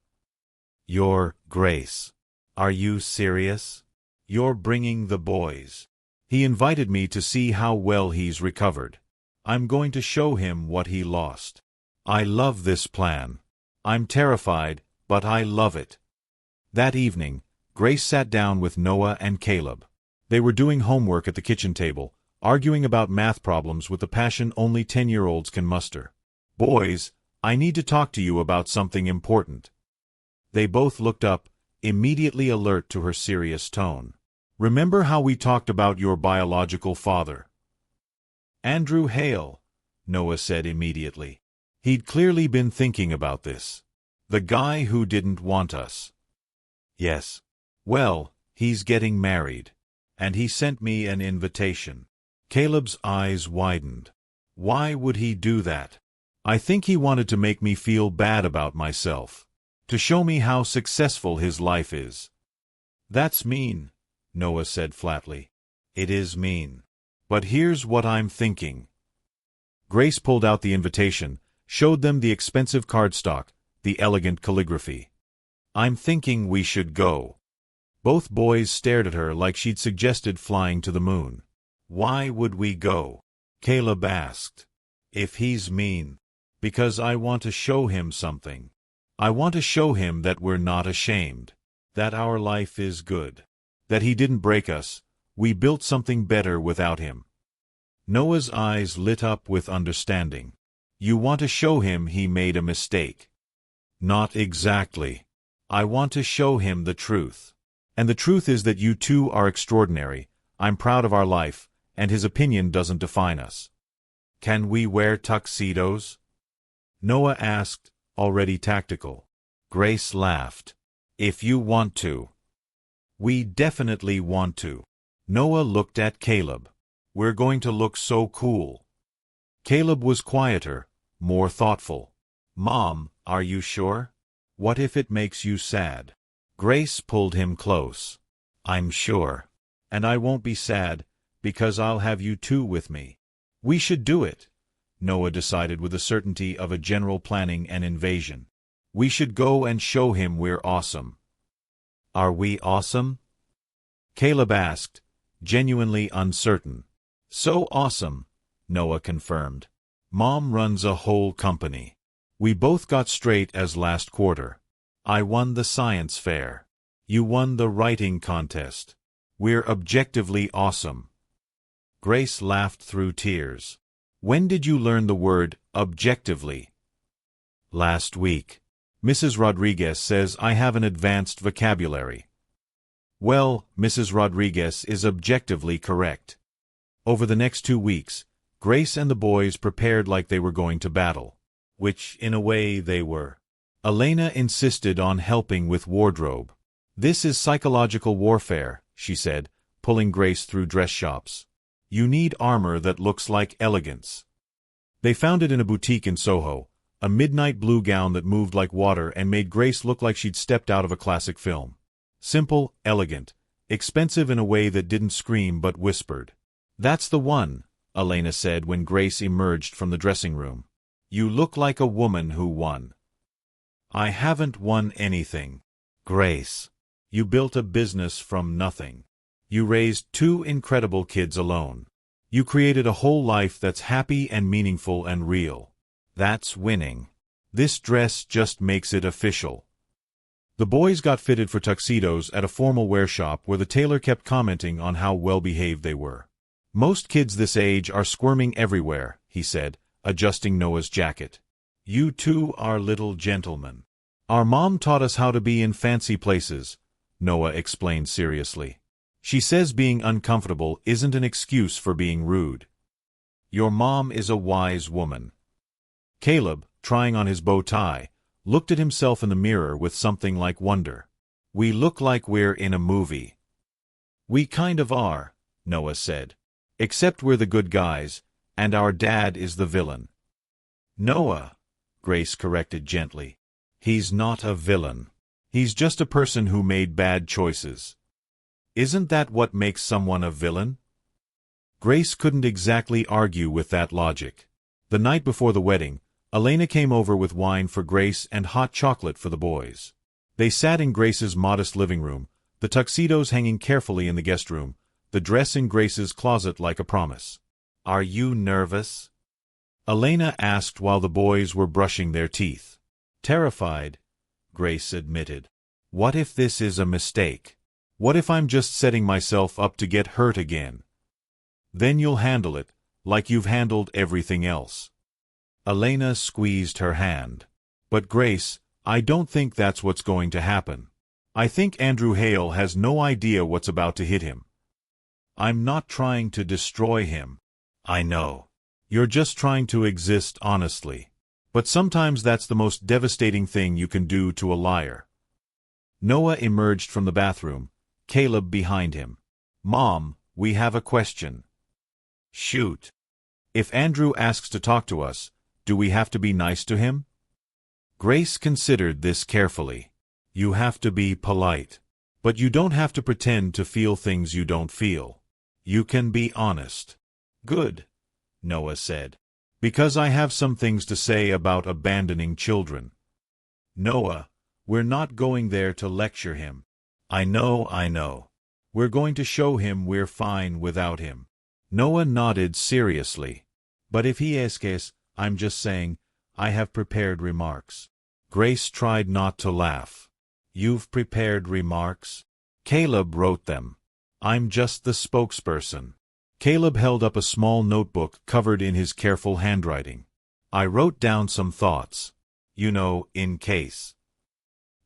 "You're Grace. Are you serious? You're bringing the boys." He invited me to see how well he's recovered. I'm going to show him what he lost. I love this plan. I'm terrified, but I love it. That evening, Grace sat down with Noah and Caleb. They were doing homework at the kitchen table, arguing about math problems with the passion only 10-year-olds can muster. "Boys, I need to talk to you about something important." They both looked up, immediately alert to her serious tone. "Remember how we talked about your biological father?" "Andrew Hale," Noah said immediately. He'd clearly been thinking about this. "The guy who didn't want us." "Yes. Well, he's getting married. And he sent me an invitation." Caleb's eyes widened. "Why would he do that?" "I think he wanted to make me feel bad about myself. To show me how successful his life is." "That's mean," Noah said flatly. "It is mean. But here's what I'm thinking." Grace pulled out the invitation, showed them the expensive cardstock, the elegant calligraphy. "I'm thinking we should go." Both boys stared at her like she'd suggested flying to the moon. "Why would we go?" Caleb asked. "If he's mean." "Because I want to show him something. I want to show him that we're not ashamed. That our life is good. That he didn't break us. We built something better without him." Noah's eyes lit up with understanding. "You want to show him he made a mistake." "Not exactly. I want to show him the truth. And the truth is that you two are extraordinary. I'm proud of our life, and his opinion doesn't define us." "Can we wear tuxedos?" Noah asked, already tactical. Grace laughed. "If you want to." "We definitely want to." Noah looked at Caleb. "We're going to look so cool." Caleb was quieter, more thoughtful. "Mom, are you sure? What if it makes you sad?" Grace pulled him close. "I'm sure. And I won't be sad, because I'll have you two with me." "We should do it," Noah decided with the certainty of a general planning an invasion. "We should go and show him we're awesome." "Are we awesome?" Caleb asked, genuinely uncertain. "So awesome," Noah confirmed. "Mom runs a whole company. We both got straight A's last quarter. I won the science fair. You won the writing contest. We're objectively awesome." Grace laughed through tears. "When did you learn the word objectively?" "Last week. Mrs. Rodriguez says I have an advanced vocabulary." "Well, Mrs. Rodriguez is objectively correct." Over the next 2 weeks, Grace and the boys prepared like they were going to battle. Which, in a way, they were. Elena insisted on helping with wardrobe. "This is psychological warfare," she said, pulling Grace through dress shops. "You need armor that looks like elegance." They found it in a boutique in Soho, a midnight blue gown that moved like water and made Grace look like she'd stepped out of a classic film. Simple, elegant, expensive in a way that didn't scream but whispered. "That's the one," Elena said when Grace emerged from the dressing room. "You look like a woman who won." "I haven't won anything, Grace. You built a business from nothing. You raised 2 incredible kids alone. You created a whole life that's happy and meaningful and real. That's winning. This dress just makes it official." The boys got fitted for tuxedos at a formal wear shop where the tailor kept commenting on how well-behaved they were. "Most kids this age are squirming everywhere," he said, adjusting Noah's jacket. "You two are little gentlemen." "Our mom taught us how to be in fancy places," Noah explained seriously. "She says being uncomfortable isn't an excuse for being rude." "Your mom is a wise woman." Caleb, trying on his bow tie, looked at himself in the mirror with something like wonder. "We look like we're in a movie." "We kind of are," Noah said. "Except we're the good guys, and our dad is the villain." "Noah," Grace corrected gently. "He's not a villain. He's just a person who made bad choices." "Isn't that what makes someone a villain?" Grace couldn't exactly argue with that logic. The night before the wedding, Elena came over with wine for Grace and hot chocolate for the boys. They sat in Grace's modest living room, the tuxedos hanging carefully in the guest room, the dress in Grace's closet like a promise. "Are you nervous?" Elena asked while the boys were brushing their teeth. "Terrified," Grace admitted. "What if this is a mistake? What if I'm just setting myself up to get hurt again?" "Then you'll handle it, like you've handled everything else." Elena squeezed her hand. "But Grace, I don't think that's what's going to happen. I think Andrew Hale has no idea what's about to hit him. I'm not trying to destroy him. I know. You're just trying to exist honestly. But sometimes that's the most devastating thing you can do to a liar." Noah emerged from the bathroom, Caleb behind him. "Mom, we have a question." "Shoot." "If Andrew asks to talk to us, do we have to be nice to him?" Grace considered this carefully. "You have to be polite. But you don't have to pretend to feel things you don't feel. You can be honest." "Good," Noah said. "Because I have some things to say about abandoning children." "Noah, we're not going there to lecture him." I know. We're going to show him we're fine without him." Noah nodded seriously. "But if he asks, I'm just saying, I have prepared remarks." Grace tried not to laugh. "You've prepared remarks?" "Caleb wrote them. I'm just the spokesperson." Caleb held up a small notebook covered in his careful handwriting. "I wrote down some thoughts. You know, in case."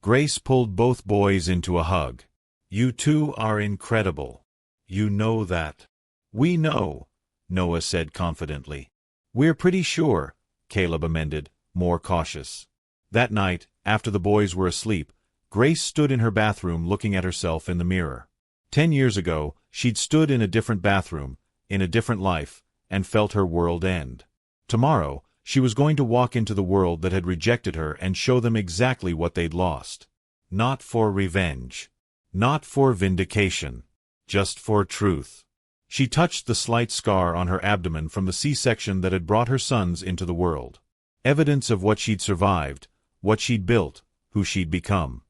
Grace pulled both boys into a hug. "You two are incredible. You know that." "We know," Noah said confidently. "We're pretty sure," Caleb amended, more cautious. That night, after the boys were asleep, Grace stood in her bathroom looking at herself in the mirror. 10 years ago, she'd stood in a different bathroom, in a different life, and felt her world end. Tomorrow, she was going to walk into the world that had rejected her and show them exactly what they'd lost. Not for revenge. Not for vindication. Just for truth. She touched the slight scar on her abdomen from the C-section that had brought her sons into the world. Evidence of what she'd survived, what she'd built, who she'd become.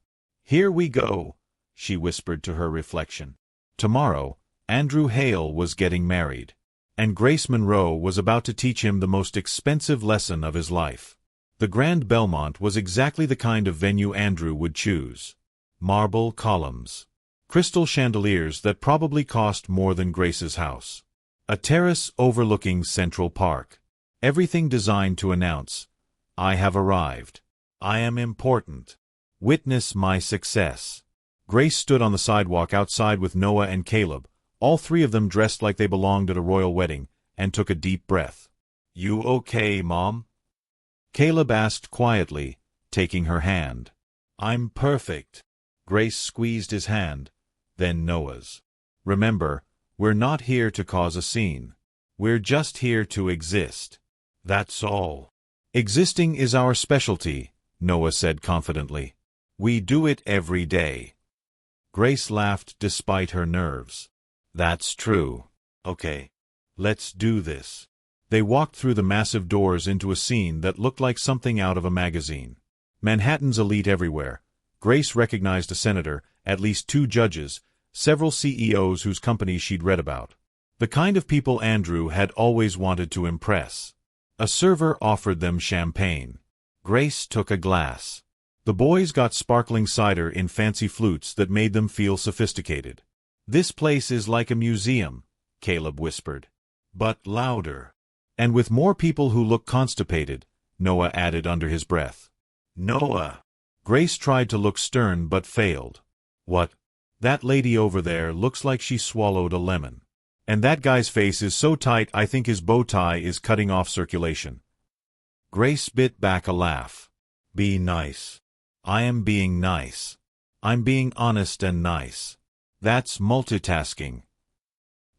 "Here we go," she whispered to her reflection. Tomorrow, Andrew Hale was getting married. And Grace Monroe was about to teach him the most expensive lesson of his life. The Grand Belmont was exactly the kind of venue Andrew would choose. Marble columns. Crystal chandeliers that probably cost more than Grace's house. A terrace overlooking Central Park. Everything designed to announce, "I have arrived. I am important. Witness my success." Grace stood on the sidewalk outside with Noah and Caleb, all three of them dressed like they belonged at a royal wedding, and took a deep breath. "You okay, Mom?" Caleb asked quietly, taking her hand. "I'm perfect." Grace squeezed his hand, then Noah's. "Remember, we're not here to cause a scene. We're just here to exist. That's all." "Existing is our specialty," Noah said confidently. "We do it every day." Grace laughed despite her nerves. "That's true. Okay. Let's do this." They walked through the massive doors into a scene that looked like something out of a magazine. Manhattan's elite everywhere. Grace recognized a senator, at least 2 judges, several CEOs whose companies she'd read about. The kind of people Andrew had always wanted to impress. A server offered them champagne. Grace took a glass. The boys got sparkling cider in fancy flutes that made them feel sophisticated. "This place is like a museum," Caleb whispered. "But louder. And with more people who look constipated," Noah added under his breath. "Noah." Grace tried to look stern but failed. "What?" "That lady over there looks like she swallowed a lemon. And that guy's face is so tight I think his bow tie is cutting off circulation." Grace bit back a laugh. "Be nice." "I am being nice. I'm being honest and nice. That's multitasking."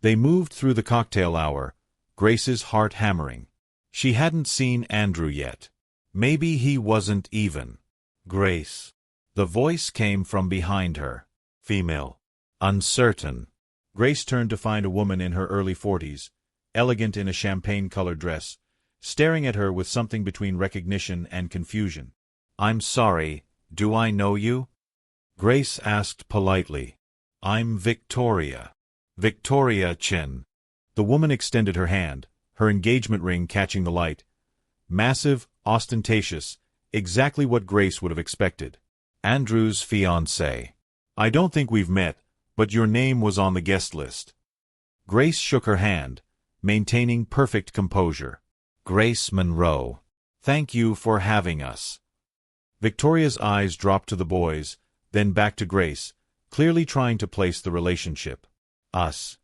They moved through the cocktail hour, Grace's heart hammering. She hadn't seen Andrew yet. Maybe he wasn't even. "Grace." The voice came from behind her. Female. Uncertain. Grace turned to find a woman in her early 40s, elegant in a champagne-colored dress, staring at her with something between recognition and confusion. "I'm sorry, do I know you?" Grace asked politely. "I'm Victoria." Victoria Chin. The woman extended her hand, her engagement ring catching the light. Massive, ostentatious, exactly what Grace would have expected. Andrew's fiancée. I don't think we've met, but your name was on the guest list. Grace shook her hand, maintaining perfect composure. Grace Monroe. Thank you for having us. Victoria's eyes dropped to the boys, then back to Grace, clearly trying to place the relationship. Us.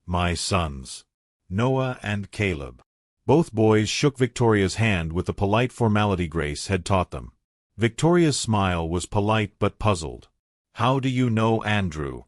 My sons. Noah and Caleb. Both boys shook Victoria's hand with the polite formality Grace had taught them. Victoria's smile was polite but puzzled. How do you know Andrew?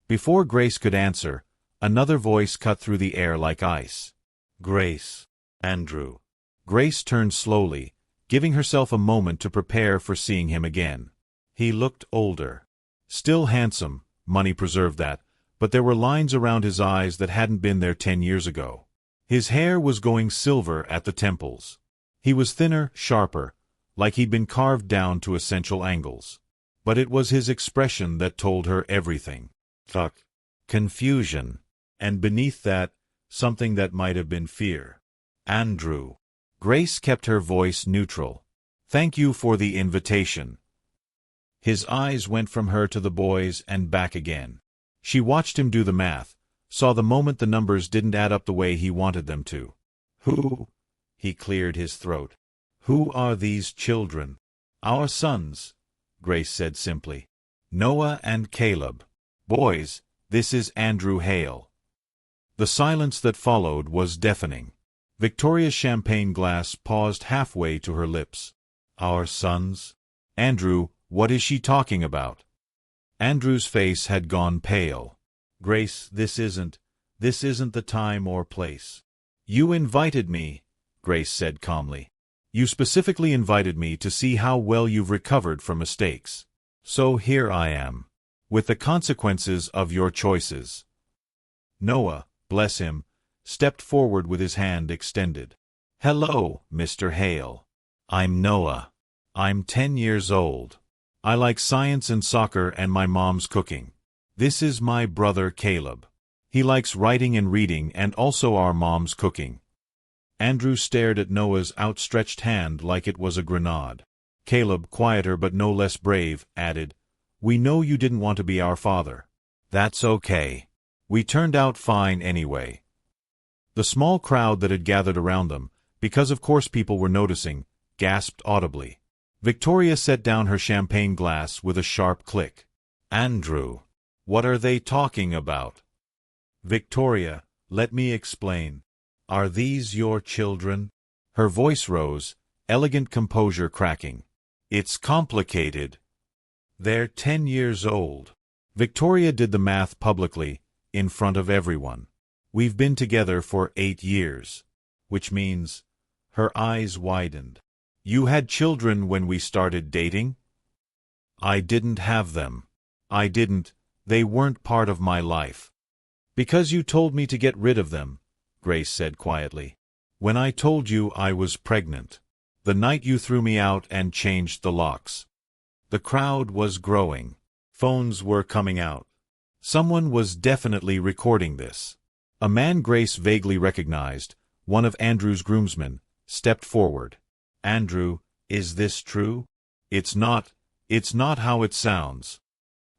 Before Grace could answer, another voice cut through the air like ice. Grace. Andrew. Grace turned slowly, giving herself a moment to prepare for seeing him again. He looked older. Still handsome, money preserved that, but there were lines around his eyes that hadn't been there 10 years ago. His hair was going silver at the temples. He was thinner, sharper, like he'd been carved down to essential angles. But it was his expression that told her everything. Confusion. And beneath that, something that might have been fear. Andrew. Grace kept her voice neutral. Thank you for the invitation. His eyes went from her to the boys and back again. She watched him do the math, saw the moment the numbers didn't add up the way he wanted them to. Who? He cleared his throat. Who are these children? Our sons, Grace said simply. Noah and Caleb. Boys, this is Andrew Hale. The silence that followed was deafening. Victoria's champagne glass paused halfway to her lips. Our sons? Andrew, what is she talking about? Andrew's face had gone pale. Grace, this isn't the time or place. You invited me, Grace said calmly. You specifically invited me to see how well you've recovered from mistakes. So here I am. With the consequences of your choices. Noah, bless him, stepped forward with his hand extended. Hello, Mr. Hale. I'm Noah. I'm 10 years old. I like science and soccer and my mom's cooking. This is my brother Caleb. He likes writing and reading and also our mom's cooking. Andrew stared at Noah's outstretched hand like it was a grenade. Caleb, quieter but no less brave, added, We know you didn't want to be our father. That's okay. We turned out fine anyway. The small crowd that had gathered around them, because of course people were noticing, gasped audibly. Victoria set down her champagne glass with a sharp click. Andrew, what are they talking about? Victoria, let me explain. Are these your children? Her voice rose, elegant composure cracking. It's complicated. They're 10 years old. Victoria did the math publicly, in front of everyone. We've been together for 8 years. Which means, her eyes widened. You had children when we started dating? I didn't have them. They weren't part of my life. Because you told me to get rid of them, Grace said quietly. When I told you I was pregnant. The night you threw me out and changed the locks. The crowd was growing. Phones were coming out. Someone was definitely recording this. A man Grace vaguely recognized, one of Andrew's groomsmen, stepped forward. Andrew, is this true? It's not how it sounds.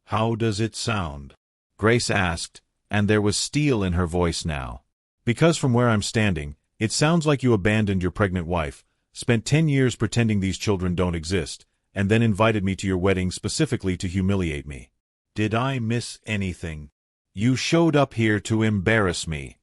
How does it sound? Grace asked, and there was steel in her voice now. Because from where I'm standing, it sounds like you abandoned your pregnant wife, spent 10 years pretending these children don't exist, and then invited me to your wedding specifically to humiliate me. Did I miss anything? You showed up here to embarrass me.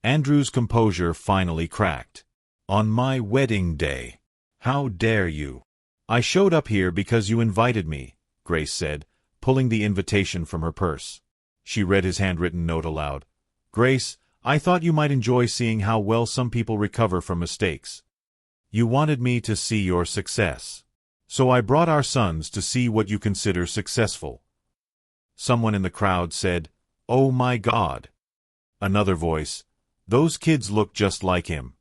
Andrew's composure finally cracked. On my wedding day. How dare you? I showed up here because you invited me, Grace said, pulling the invitation from her purse. She read his handwritten note aloud. Grace, I thought you might enjoy seeing how well some people recover from mistakes. You wanted me to see your success. So I brought our sons to see what you consider successful. Someone in the crowd said, Oh my God. Another voice, Those kids look just like him.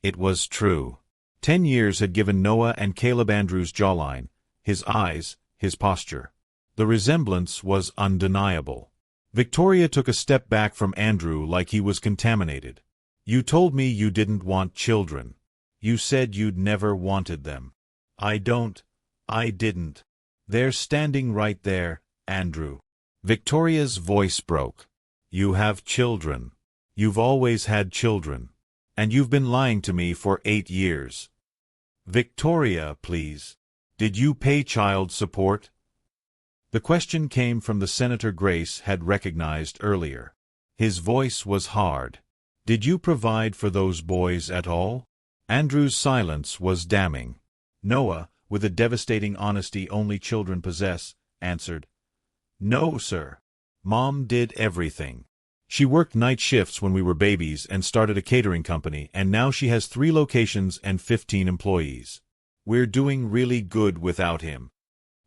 It was true. 10 years had given Noah and Caleb Andrews' jawline, his eyes, his posture. The resemblance was undeniable. Victoria took a step back from Andrew like he was contaminated. You told me you didn't want children. You said you'd never wanted them. I didn't. They're standing right there, Andrew. Victoria's voice broke. You have children. You've always had children. And you've been lying to me for 8 years. Victoria, please. Did you pay child support? The question came from the senator Grace had recognized earlier. His voice was hard. Did you provide for those boys at all? Andrew's silence was damning. Noah, with the devastating honesty only children possess, answered, No, sir. Mom did everything. She worked night shifts when we were babies and started a catering company, and now she has 3 locations and 15 employees. We're doing really good without him.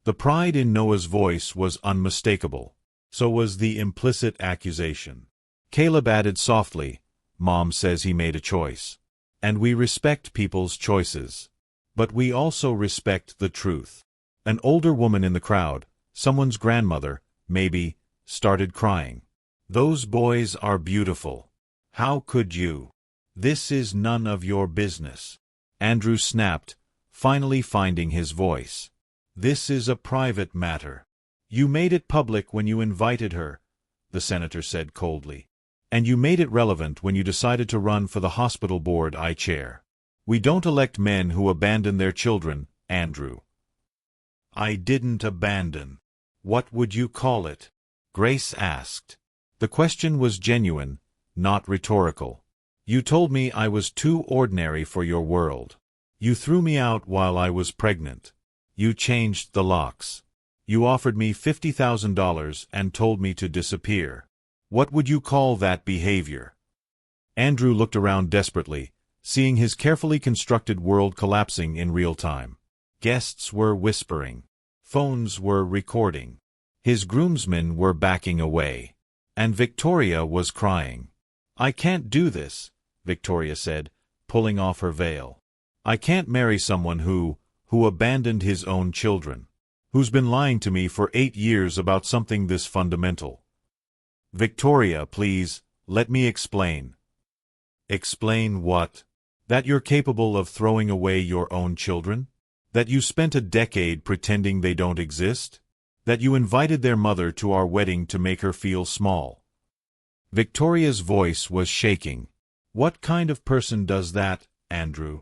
The pride in Noah's voice was unmistakable. So was the implicit accusation. Caleb added softly, Mom says he made a choice. And we respect people's choices. But we also respect the truth. An older woman in the crowd, someone's grandmother, maybe, started crying. Those boys are beautiful. How could you? This is none of your business. Andrew snapped, finally finding his voice. This is a private matter. You made it public when you invited her, the senator said coldly. And you made it relevant when you decided to run for the hospital board I chair. We don't elect men who abandon their children, Andrew. I didn't abandon. What would you call it? Grace asked. The question was genuine, not rhetorical. You told me I was too ordinary for your world. You threw me out while I was pregnant. You changed the locks. You offered me $50,000 and told me to disappear. What would you call that behavior? Andrew looked around desperately, seeing his carefully constructed world collapsing in real time. Guests were whispering. Phones were recording. His groomsmen were backing away. And Victoria was crying. I can't do this, Victoria said, pulling off her veil. I can't marry someone who abandoned his own children, who's been lying to me for 8 years about something this fundamental. Victoria, please, let me explain. Explain what? That you're capable of throwing away your own children? That you spent a decade pretending they don't exist? That you invited their mother to our wedding to make her feel small? Victoria's voice was shaking. What kind of person does that, Andrew?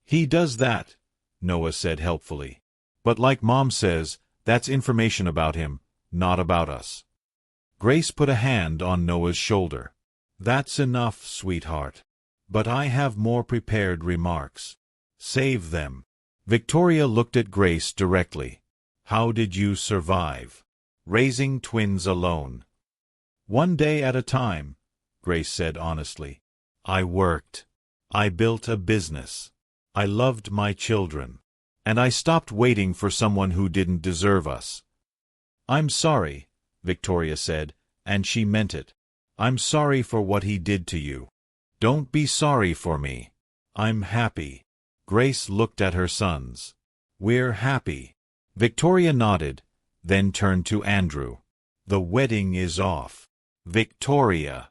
He does that, Noah said helpfully. But like Mom says, that's information about him, not about us. Grace put a hand on Noah's shoulder. That's enough, sweetheart. But I have more prepared remarks. Save them. Victoria looked at Grace directly. How did you survive? Raising twins alone. One day at a time, Grace said honestly. I worked. I built a business. I loved my children. And I stopped waiting for someone who didn't deserve us. I'm sorry, Victoria said, and she meant it. I'm sorry for what he did to you. Don't be sorry for me. I'm happy. Grace looked at her sons. We're happy. Victoria nodded, then turned to Andrew. The wedding is off. Victoria.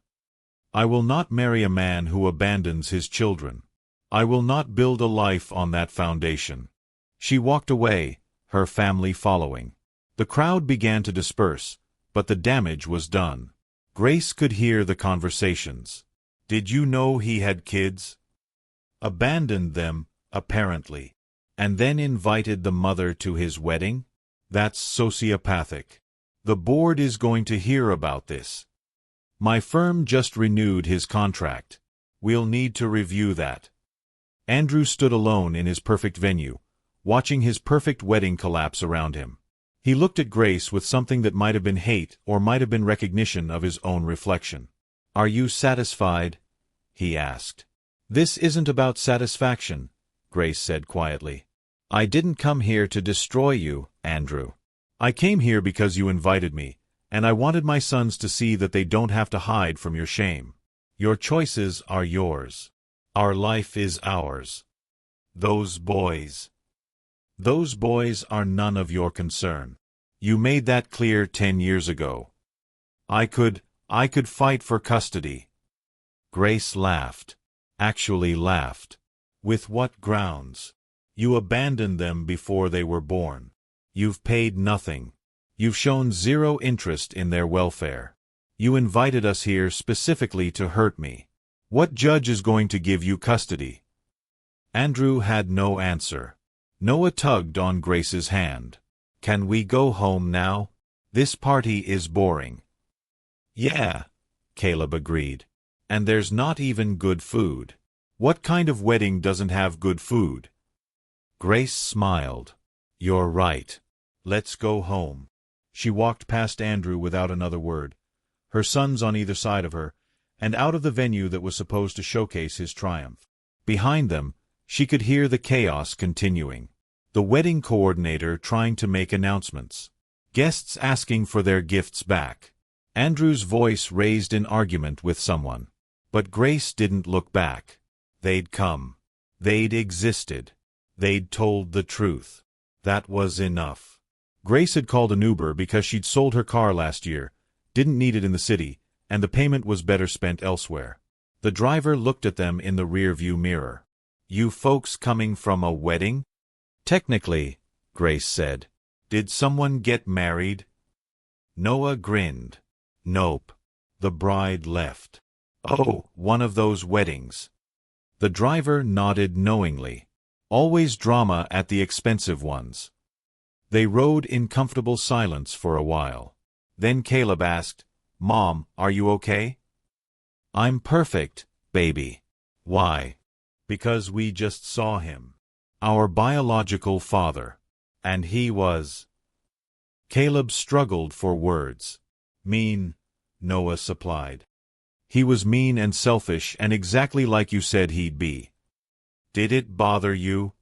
I will not marry a man who abandons his children. I will not build a life on that foundation. She walked away, her family following. The crowd began to disperse, but the damage was done. Grace could hear the conversations. Did you know he had kids? Abandoned them, apparently. And then invited the mother to his wedding? That's sociopathic. The board is going to hear about this. My firm just renewed his contract. We'll need to review that. Andrew stood alone in his perfect venue, watching his perfect wedding collapse around him. He looked at Grace with something that might have been hate or might have been recognition of his own reflection. Are you satisfied? He asked. This isn't about satisfaction, Grace said quietly. I didn't come here to destroy you, Andrew. I came here because you invited me, and I wanted my sons to see that they don't have to hide from your shame. Your choices are yours. Our life is ours. Those boys are none of your concern. You made that clear 10 years ago. I could fight for custody. Grace laughed. Actually laughed. With what grounds? You abandoned them before they were born. You've paid nothing. You've shown zero interest in their welfare. You invited us here specifically to hurt me. What judge is going to give you custody? Andrew had no answer. Noah tugged on Grace's hand. Can we go home now? This party is boring. Yeah, Caleb agreed. And there's not even good food. What kind of wedding doesn't have good food? Grace smiled. You're right. Let's go home. She walked past Andrew without another word, her sons on either side of her, and out of the venue that was supposed to showcase his triumph. Behind them, she could hear the chaos continuing. The wedding coordinator trying to make announcements. Guests asking for their gifts back. Andrew's voice raised in argument with someone. But Grace didn't look back. They'd come. They'd existed. They'd told the truth. That was enough. Grace had called an Uber because she'd sold her car last year, didn't need it in the city, and the payment was better spent elsewhere. The driver looked at them in the rearview mirror. You folks coming from a wedding? Technically, Grace said. Did someone get married? Noah grinned. Nope. The bride left. Oh, one of those weddings. The driver nodded knowingly. Always drama at the expensive ones. They rode in comfortable silence for a while. Then Caleb asked, Mom, are you okay? I'm perfect, baby. Why? Because we just saw him. Our biological father. And he was... Caleb struggled for words. Mean, Noah supplied. He was mean and selfish and exactly like you said he'd be. Did it bother you?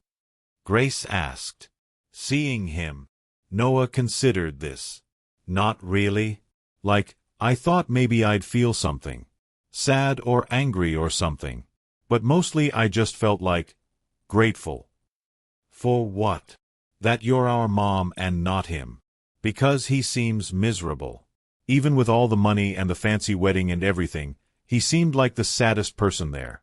Grace asked. Seeing him. Noah considered this. Not really. Like, I thought maybe I'd feel something. Sad or angry or something. But mostly I just felt like, grateful. For what? That you're our mom and not him. Because he seems miserable. Even with all the money and the fancy wedding and everything, he seemed like the saddest person there.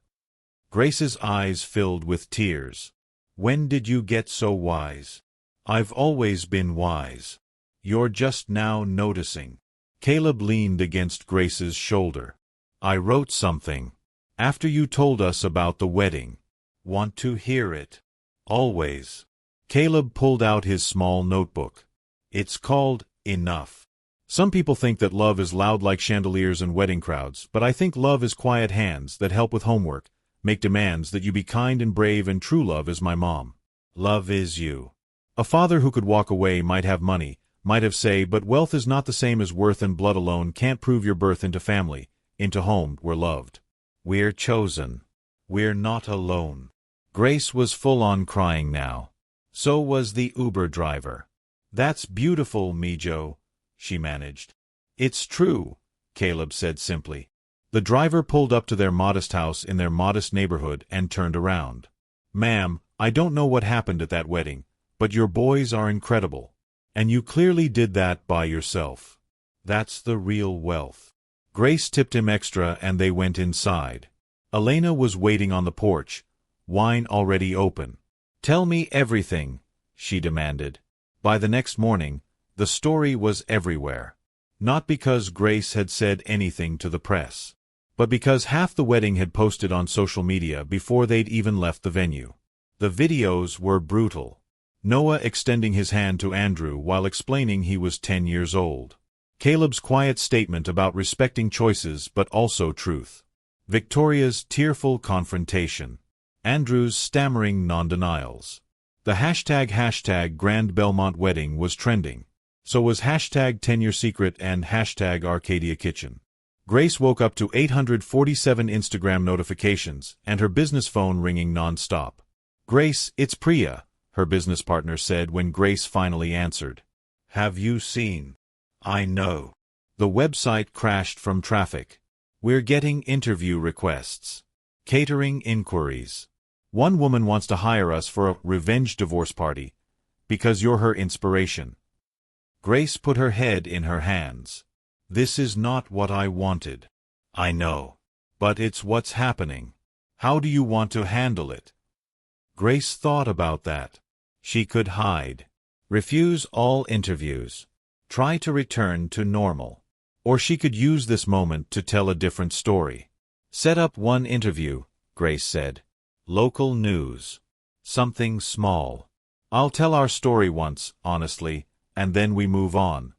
Grace's eyes filled with tears. When did you get so wise? I've always been wise. You're just now noticing. Caleb leaned against Grace's shoulder. I wrote something. After you told us about the wedding. Want to hear it? Always. Caleb pulled out his small notebook. It's called Enough. Some people think that love is loud like chandeliers and wedding crowds, but I think love is quiet hands that help with homework, make demands that you be kind and brave, and true love is my mom. Love is you. A father who could walk away might have money, might have say, but wealth is not the same as worth, and blood alone can't prove your birth into family, into home, we're loved. We're chosen. We're not alone. Grace was full on crying now. So was the Uber driver. That's beautiful, Mijo, she managed. It's true, Caleb said simply. The driver pulled up to their modest house in their modest neighborhood and turned around. Ma'am, I don't know what happened at that wedding, but your boys are incredible. And you clearly did that by yourself. That's the real wealth. Grace tipped him extra and they went inside. Elena was waiting on the porch, wine already open. Tell me everything, she demanded. By the next morning, the story was everywhere. Not because Grace had said anything to the press, but because half the wedding had posted on social media before they'd even left the venue. The videos were brutal. Noah extending his hand to Andrew while explaining he was 10 years old. Caleb's quiet statement about respecting choices but also truth. Victoria's tearful confrontation. Andrew's stammering non-denials. The hashtag Grand Belmont Wedding was trending. So was hashtag 10-year secret and hashtag Arcadia Kitchen. Grace woke up to 847 Instagram notifications and her business phone ringing non-stop. Grace, it's Priya, her business partner said when Grace finally answered. Have you seen? I know. The website crashed from traffic. We're getting interview requests. Catering inquiries. One woman wants to hire us for a revenge divorce party because you're her inspiration. Grace put her head in her hands. This is not what I wanted. I know. But it's what's happening. How do you want to handle it? Grace thought about that. She could hide. Refuse all interviews. Try to return to normal. Or she could use this moment to tell a different story. Set up one interview, Grace said. Local news. Something small. I'll tell our story once, honestly, and then we move on.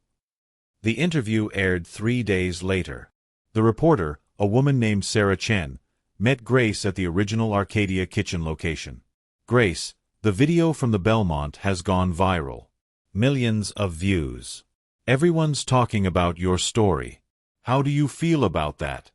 The interview aired 3 days later. The reporter, a woman named Sarah Chen, met Grace at the original Arcadia kitchen location. Grace, the video from the Belmont has gone viral. Millions of views. Everyone's talking about your story. How do you feel about that?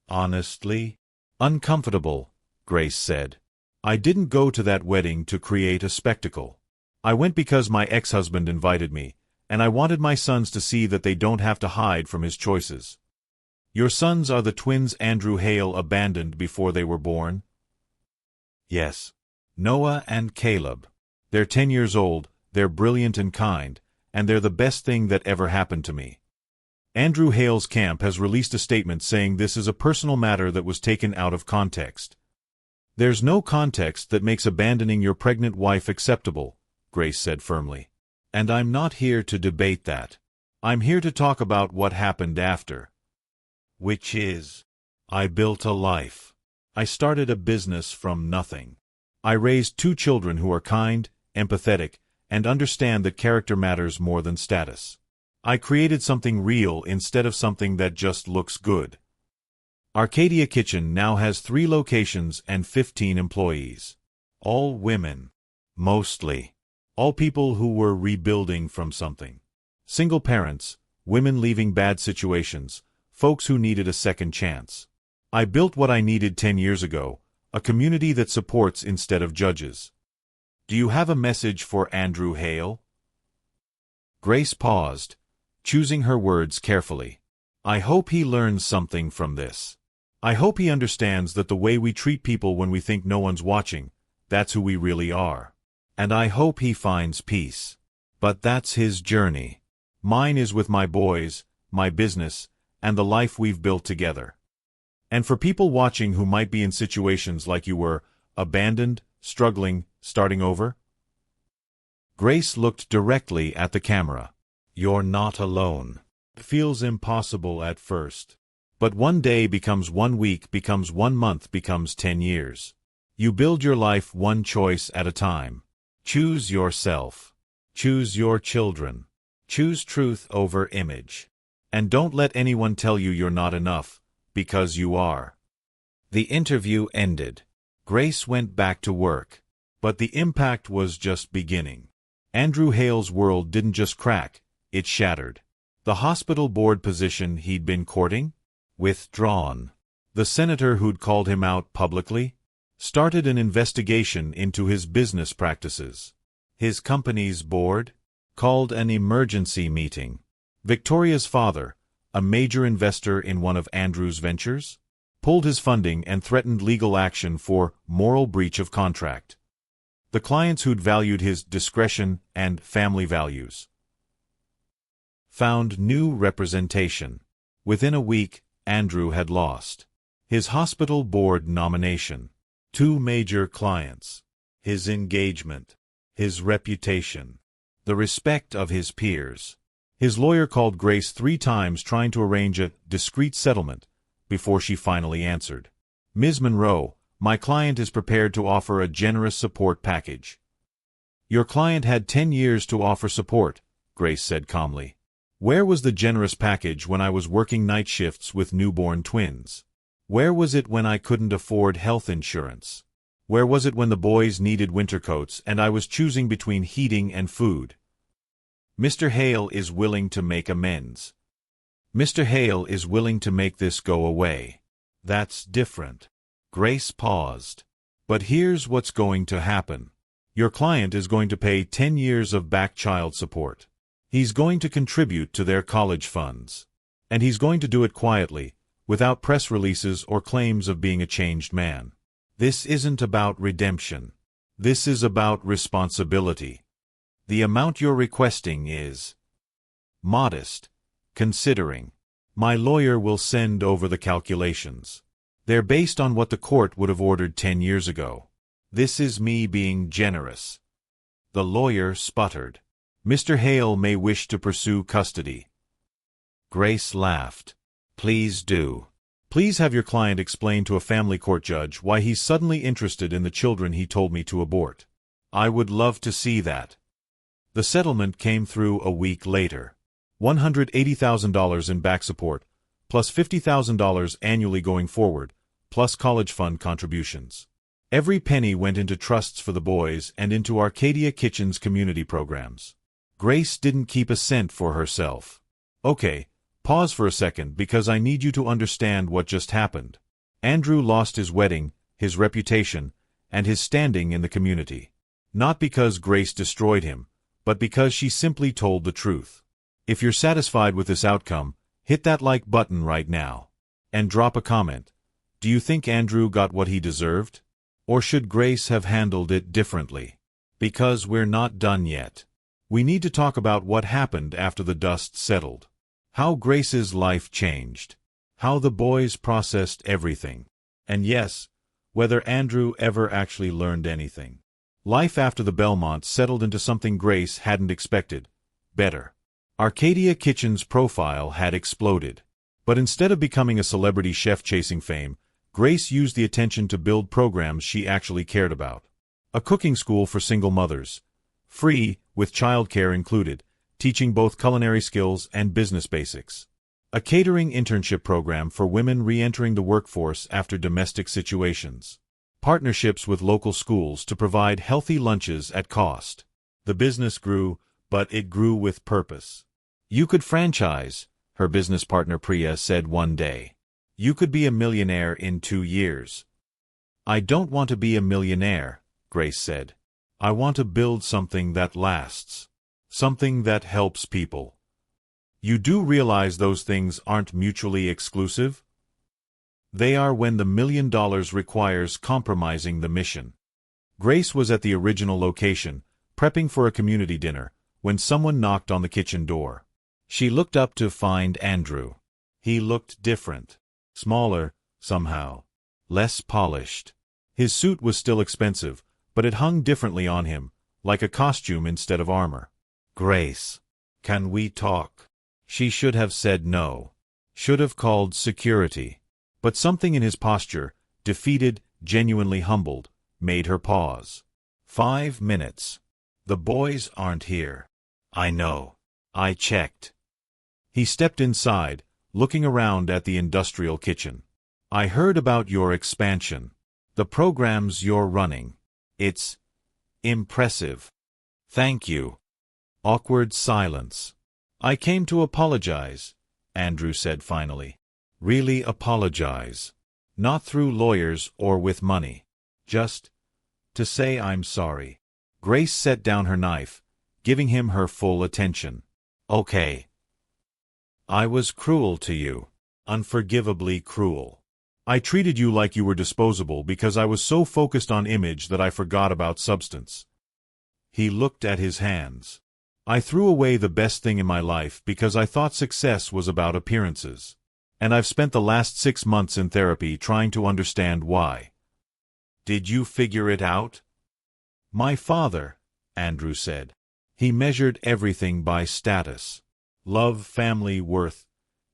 Honestly, uncomfortable, Grace said. I didn't go to that wedding to create a spectacle. I went because my ex-husband invited me, and I wanted my sons to see that they don't have to hide from his choices. Your sons are the twins Andrew Hale abandoned before they were born? Yes. Noah and Caleb. They're 10 years old, they're brilliant and kind, and they're the best thing that ever happened to me. Andrew Hale's camp has released a statement saying this is a personal matter that was taken out of context. There's no context that makes abandoning your pregnant wife acceptable, Grace said firmly. And I'm not here to debate that. I'm here to talk about what happened after. Which is, I built a life. I started a business from nothing. I raised 2 children who are kind, empathetic, and understand that character matters more than status. I created something real instead of something that just looks good. Arcadia Kitchen now has 3 locations and 15 employees. All women. Mostly. All people who were rebuilding from something. Single parents, women leaving bad situations, folks who needed a second chance. I built what I needed 10 years ago, a community that supports instead of judges. Do you have a message for Andrew Hale? Grace paused, choosing her words carefully. I hope he learns something from this. I hope he understands that the way we treat people when we think no one's watching, that's who we really are. And I hope he finds peace. But that's his journey. Mine is with my boys, my business, and the life we've built together. And for people watching who might be in situations like you were, abandoned, struggling, starting over? Grace looked directly at the camera. You're not alone. It feels impossible at first. But one day becomes 1 week, becomes 1 month, becomes 10 years. You build your life one choice at a time. Choose yourself. Choose your children. Choose truth over image. And don't let anyone tell you you're not enough, because you are. The interview ended. Grace went back to work. But the impact was just beginning. Andrew Hale's world didn't just crack, it shattered. The hospital board position he'd been courting? Withdrawn. The senator who'd called him out publicly? Started an investigation into his business practices. His company's board? Called an emergency meeting. Victoria's father, a major investor in one of Andrew's ventures? Pulled his funding and threatened legal action for moral breach of contract. The clients who'd valued his discretion and family values found new representation. Within a week, Andrew had lost his hospital board nomination, 2 major clients, his engagement, his reputation, the respect of his peers. His lawyer called Grace 3 times trying to arrange a discreet settlement before she finally answered. Ms. Monroe, my client is prepared to offer a generous support package. Your client had 10 years to offer support, Grace said calmly. Where was the generous package when I was working night shifts with newborn twins? Where was it when I couldn't afford health insurance? Where was it when the boys needed winter coats and I was choosing between heating and food? Mr. Hale is willing to make amends. Mr. Hale is willing to make this go away. That's different. Grace paused. But here's what's going to happen. Your client is going to pay 10 years of back child support. He's going to contribute to their college funds. And he's going to do it quietly, without press releases or claims of being a changed man. This isn't about redemption. This is about responsibility. The amount you're requesting is modest, considering My lawyer will send over the calculations. They're based on what the court would have ordered 10 years ago. This is me being generous. The lawyer sputtered. Mr. Hale may wish to pursue custody. Grace laughed. Please do. Please have your client explain to a family court judge why he's suddenly interested in the children he told me to abort. I would love to see that. The settlement came through a week later. $180,000 in back support, plus $50,000 annually going forward, plus college fund contributions. Every penny went into trusts for the boys and into Arcadia Kitchen's community programs. Grace didn't keep a cent for herself. Okay, pause for a second because I need you to understand what just happened. Andrew lost his wedding, his reputation, and his standing in the community. Not because Grace destroyed him, but because she simply told the truth. If you're satisfied with this outcome, hit that like button right now. And drop a comment. Do you think Andrew got what he deserved? Or should Grace have handled it differently? Because we're not done yet. We need to talk about what happened after the dust settled. How Grace's life changed. How the boys processed everything. And yes, whether Andrew ever actually learned anything. Life after the Belmonts settled into something Grace hadn't expected. Better. Arcadia Kitchen's profile had exploded. But instead of becoming a celebrity chef chasing fame, Grace used the attention to build programs she actually cared about. A cooking school for single mothers. Free, with childcare included, teaching both culinary skills and business basics. A catering internship program for women re-entering the workforce after domestic situations. Partnerships with local schools to provide healthy lunches at cost. The business grew, but it grew with purpose. You could franchise, her business partner Priya said one day. You could be a millionaire in 2 years. I don't want to be a millionaire, Grace said. I want to build something that lasts. Something that helps people. You do realize those things aren't mutually exclusive? They are when the $1 million requires compromising the mission. Grace was at the original location, prepping for a community dinner, when someone knocked on the kitchen door. She looked up to find Andrew. He looked different. Smaller, somehow. Less polished. His suit was still expensive, but it hung differently on him, like a costume instead of armor. Grace. Can we talk? She should have said no. Should have called security. But something in his posture, defeated, genuinely humbled, made her pause. 5 minutes. The boys aren't here. I know. I checked. He stepped inside, looking around at the industrial kitchen. I heard about your expansion. The programs you're running. It's impressive. Thank you. Awkward silence. I came to apologize, Andrew said finally. Really apologize. Not through lawyers or with money. Just to say I'm sorry. Grace set down her knife, giving him her full attention. Okay. I was cruel to you. Unforgivably cruel. I treated you like you were disposable because I was so focused on image that I forgot about substance. He looked at his hands. I threw away the best thing in my life because I thought success was about appearances. And I've spent the last 6 months in therapy trying to understand why. Did you figure it out? My father, Andrew said. He measured everything by status. Love, family, worth.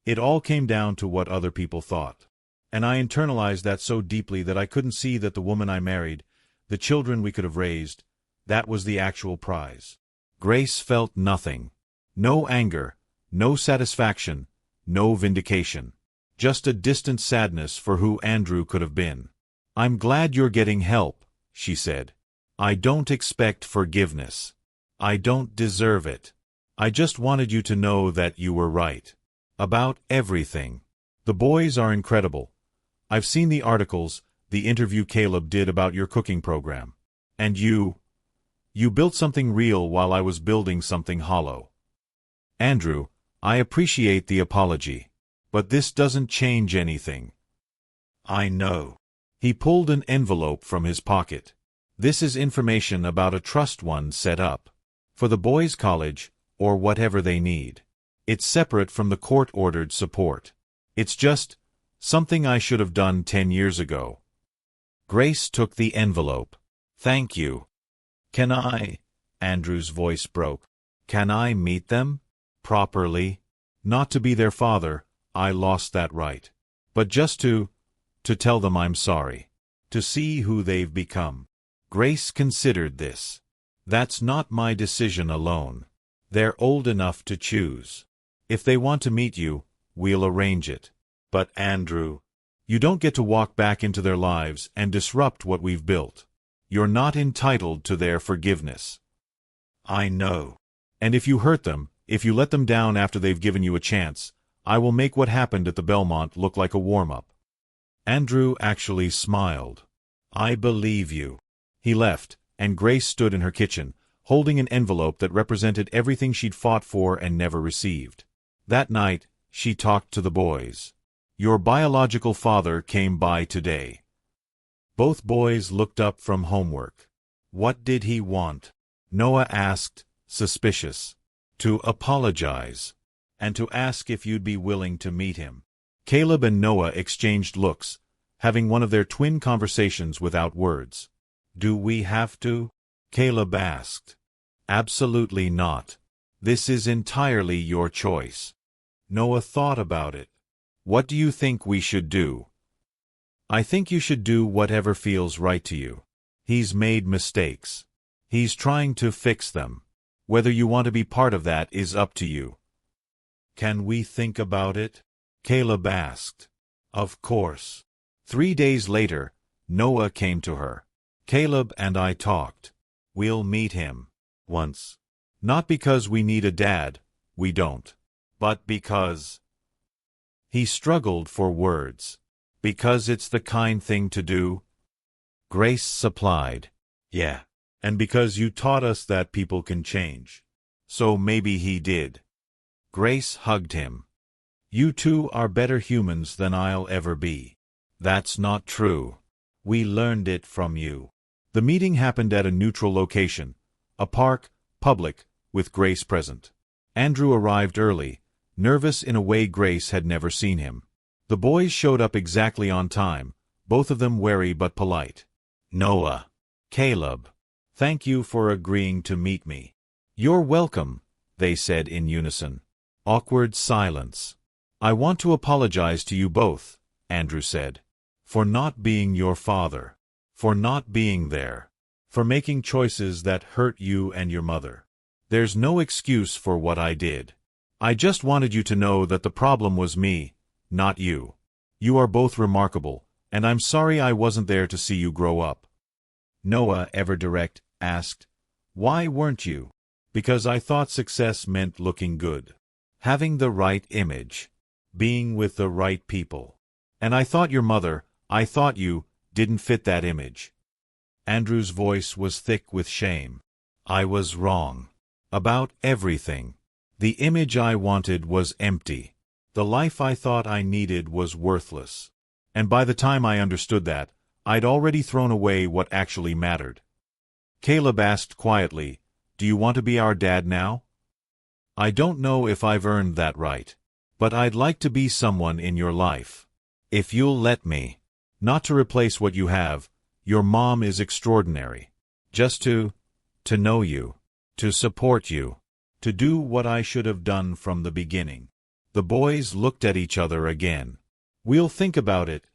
It all came down to what other people thought. And I internalized that so deeply that I couldn't see that the woman I married, the children we could have raised, that was the actual prize. Grace felt nothing. No anger, no satisfaction, no vindication. Just a distant sadness for who Andrew could have been. I'm glad you're getting help, she said. I don't expect forgiveness. I don't deserve it. I just wanted you to know that you were right. About everything. The boys are incredible. I've seen the articles, the interview Caleb did about your cooking program. And you built something real while I was building something hollow. Andrew, I appreciate the apology. But this doesn't change anything. I know. He pulled an envelope from his pocket. This is information about a trust fund set up. For the boys' college, or whatever they need. It's separate from the court-ordered support. It's just something I should have done 10 years ago. Grace took the envelope. Thank you. Can I? Andrew's voice broke. Can I meet them? Properly? Not to be their father, I lost that right. But just to tell them I'm sorry. To see who they've become. Grace considered this. That's not my decision alone. They're old enough to choose. If they want to meet you, we'll arrange it. But Andrew, you don't get to walk back into their lives and disrupt what we've built. You're not entitled to their forgiveness. I know. And if you hurt them, if you let them down after they've given you a chance, I will make what happened at the Belmont look like a warm-up. Andrew actually smiled. I believe you. He left, and Grace stood in her kitchen, holding an envelope that represented everything she'd fought for and never received. That night, she talked to the boys. Your biological father came by today. Both boys looked up from homework. What did he want? Noah asked, suspicious. To apologize. And to ask if you'd be willing to meet him. Caleb and Noah exchanged looks, having one of their twin conversations without words. Do we have to? Caleb asked. Absolutely not. This is entirely your choice. Noah thought about it. What do you think we should do? I think you should do whatever feels right to you. He's made mistakes. He's trying to fix them. Whether you want to be part of that is up to you. Can we think about it? Caleb asked. Of course. 3 days later, Noah came to her. Caleb and I talked. We'll meet him. Once. Not because we need a dad, we don't. But because... He struggled for words. Because it's the kind thing to do? Grace supplied. Yeah. And because you taught us that people can change. So maybe he did. Grace hugged him. You two are better humans than I'll ever be. That's not true. We learned it from you. The meeting happened at a neutral location, a park, public, with Grace present. Andrew arrived early, nervous in a way Grace had never seen him. The boys showed up exactly on time, both of them wary but polite. Noah. Caleb. Thank you for agreeing to meet me. You're welcome, they said in unison. Awkward silence. I want to apologize to you both, Andrew said. For not being your father. For not being there. For making choices that hurt you and your mother. There's no excuse for what I did. I just wanted you to know that the problem was me, not you. You are both remarkable, and I'm sorry I wasn't there to see you grow up. Noah, ever direct, asked, Why weren't you? Because I thought success meant looking good. Having the right image. Being with the right people. And I thought your mother, I thought you, didn't fit that image. Andrew's voice was thick with shame. I was wrong. About everything. The image I wanted was empty. The life I thought I needed was worthless. And by the time I understood that, I'd already thrown away what actually mattered. Caleb asked quietly, Do you want to be our dad now? I don't know if I've earned that right. But I'd like to be someone in your life. If you'll let me. Not to replace what you have. Your mom is extraordinary. Just to know you. To support you. To do what I should have done from the beginning. The boys looked at each other again. We'll think about it,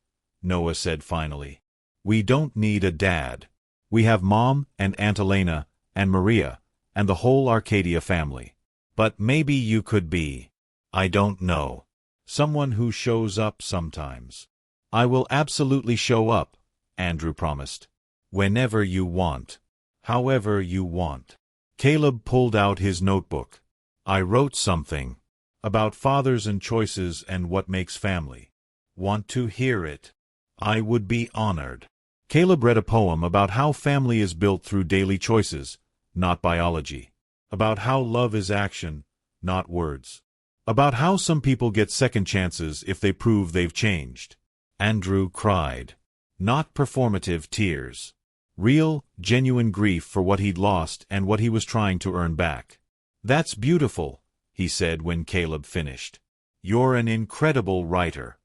Noah said finally. We don't need a dad. We have Mom and Aunt Elena and Maria and the whole Arcadia family. But maybe you could be, I don't know, someone who shows up sometimes. I will absolutely show up, Andrew promised. Whenever you want. However you want. Caleb pulled out his notebook. I wrote something. About fathers and choices and what makes family. Want to hear it? I would be honored. Caleb read a poem about how family is built through daily choices, not biology. About how love is action, not words. About how some people get second chances if they prove they've changed. Andrew cried. Not performative tears. Real, genuine grief for what he'd lost and what he was trying to earn back. That's beautiful, he said when Caleb finished. "You're an incredible writer."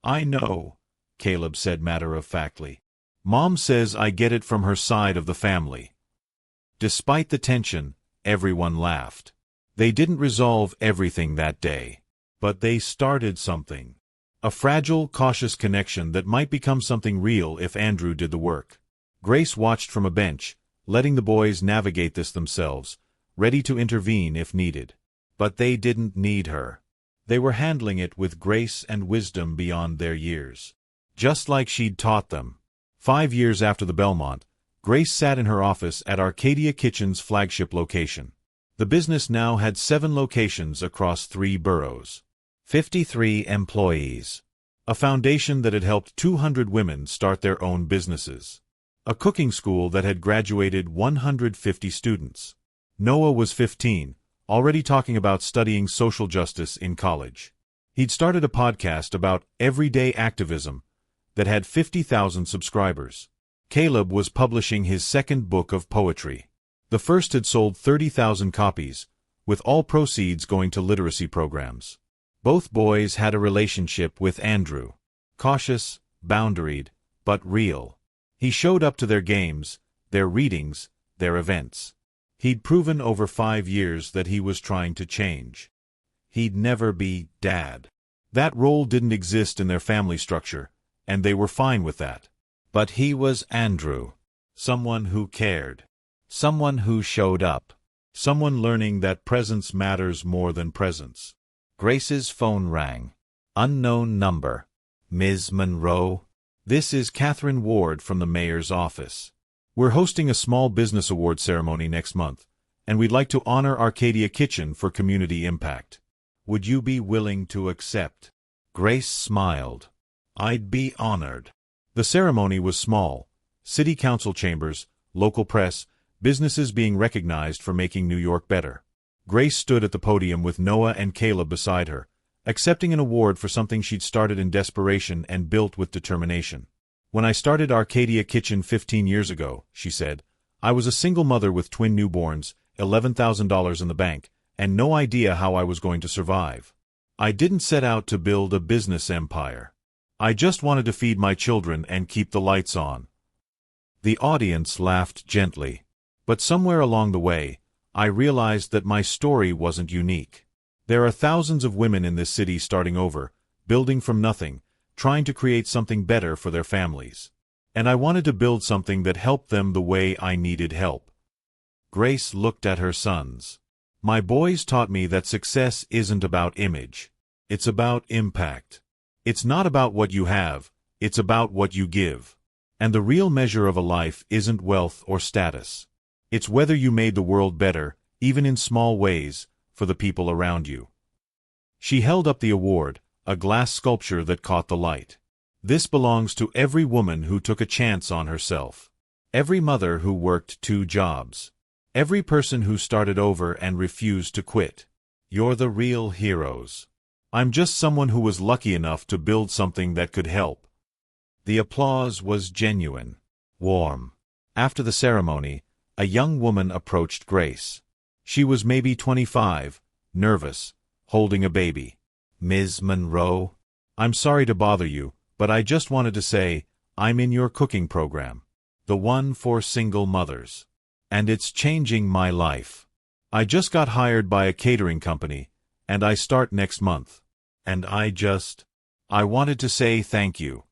"I know," Caleb said matter-of-factly. "Mom says I get it from her side of the family." Despite the tension, everyone laughed. They didn't resolve everything that day. But they started something. A fragile, cautious connection that might become something real if Andrew did the work. Grace watched from a bench, letting the boys navigate this themselves, ready to intervene if needed. But they didn't need her. They were handling it with grace and wisdom beyond their years. Just like she'd taught them. 5 years after the Belmont, Grace sat in her office at Arcadia Kitchen's flagship location. The business now had 7 locations across 3 boroughs. 53 employees. A foundation that had helped 200 women start their own businesses. A cooking school that had graduated 150 students. Noah was 15, already talking about studying social justice in college. He'd started a podcast about everyday activism that had 50,000 subscribers. Caleb was publishing his 2nd book of poetry. The first had sold 30,000 copies, with all proceeds going to literacy programs. Both boys had a relationship with Andrew. Cautious, boundaried, but real. He showed up to their games, their readings, their events. He'd proven over 5 years that he was trying to change. He'd never be Dad. That role didn't exist in their family structure, and they were fine with that. But he was Andrew. Someone who cared. Someone who showed up. Someone learning that presence matters more than presence. Grace's phone rang. Unknown number. "Ms. Monroe? This is Catherine Ward from the mayor's office. We're hosting a small business award ceremony next month, and we'd like to honor Arcadia Kitchen for community impact. Would you be willing to accept?" Grace smiled. "I'd be honored." The ceremony was small. City council chambers, local press, businesses being recognized for making New York better. Grace stood at the podium with Noah and Caleb beside her, accepting an award for something she'd started in desperation and built with determination. "When I started Arcadia Kitchen 15 years ago," she said, "I was a single mother with twin newborns, $11,000 in the bank, and no idea how I was going to survive. I didn't set out to build a business empire. I just wanted to feed my children and keep the lights on." The audience laughed gently. But somewhere along the way, I realized that my story wasn't unique. There are thousands of women in this city starting over, building from nothing, trying to create something better for their families. And I wanted to build something that helped them the way I needed help. Grace looked at her sons. "My boys taught me that success isn't about image. It's about impact. It's not about what you have, it's about what you give. And the real measure of a life isn't wealth or status. It's whether you made the world better, even in small ways, for the people around you." She held up the award, a glass sculpture that caught the light. "This belongs to every woman who took a chance on herself. Every mother who worked 2 jobs. Every person who started over and refused to quit. You're the real heroes. I'm just someone who was lucky enough to build something that could help." The applause was genuine. Warm. After the ceremony, a young woman approached Grace. She was maybe 25, nervous, holding a baby. "Ms. Monroe, I'm sorry to bother you, but I just wanted to say, I'm in your cooking program. The one for single mothers. And it's changing my life. I just got hired by a catering company, and I start next month. And I wanted to say thank you."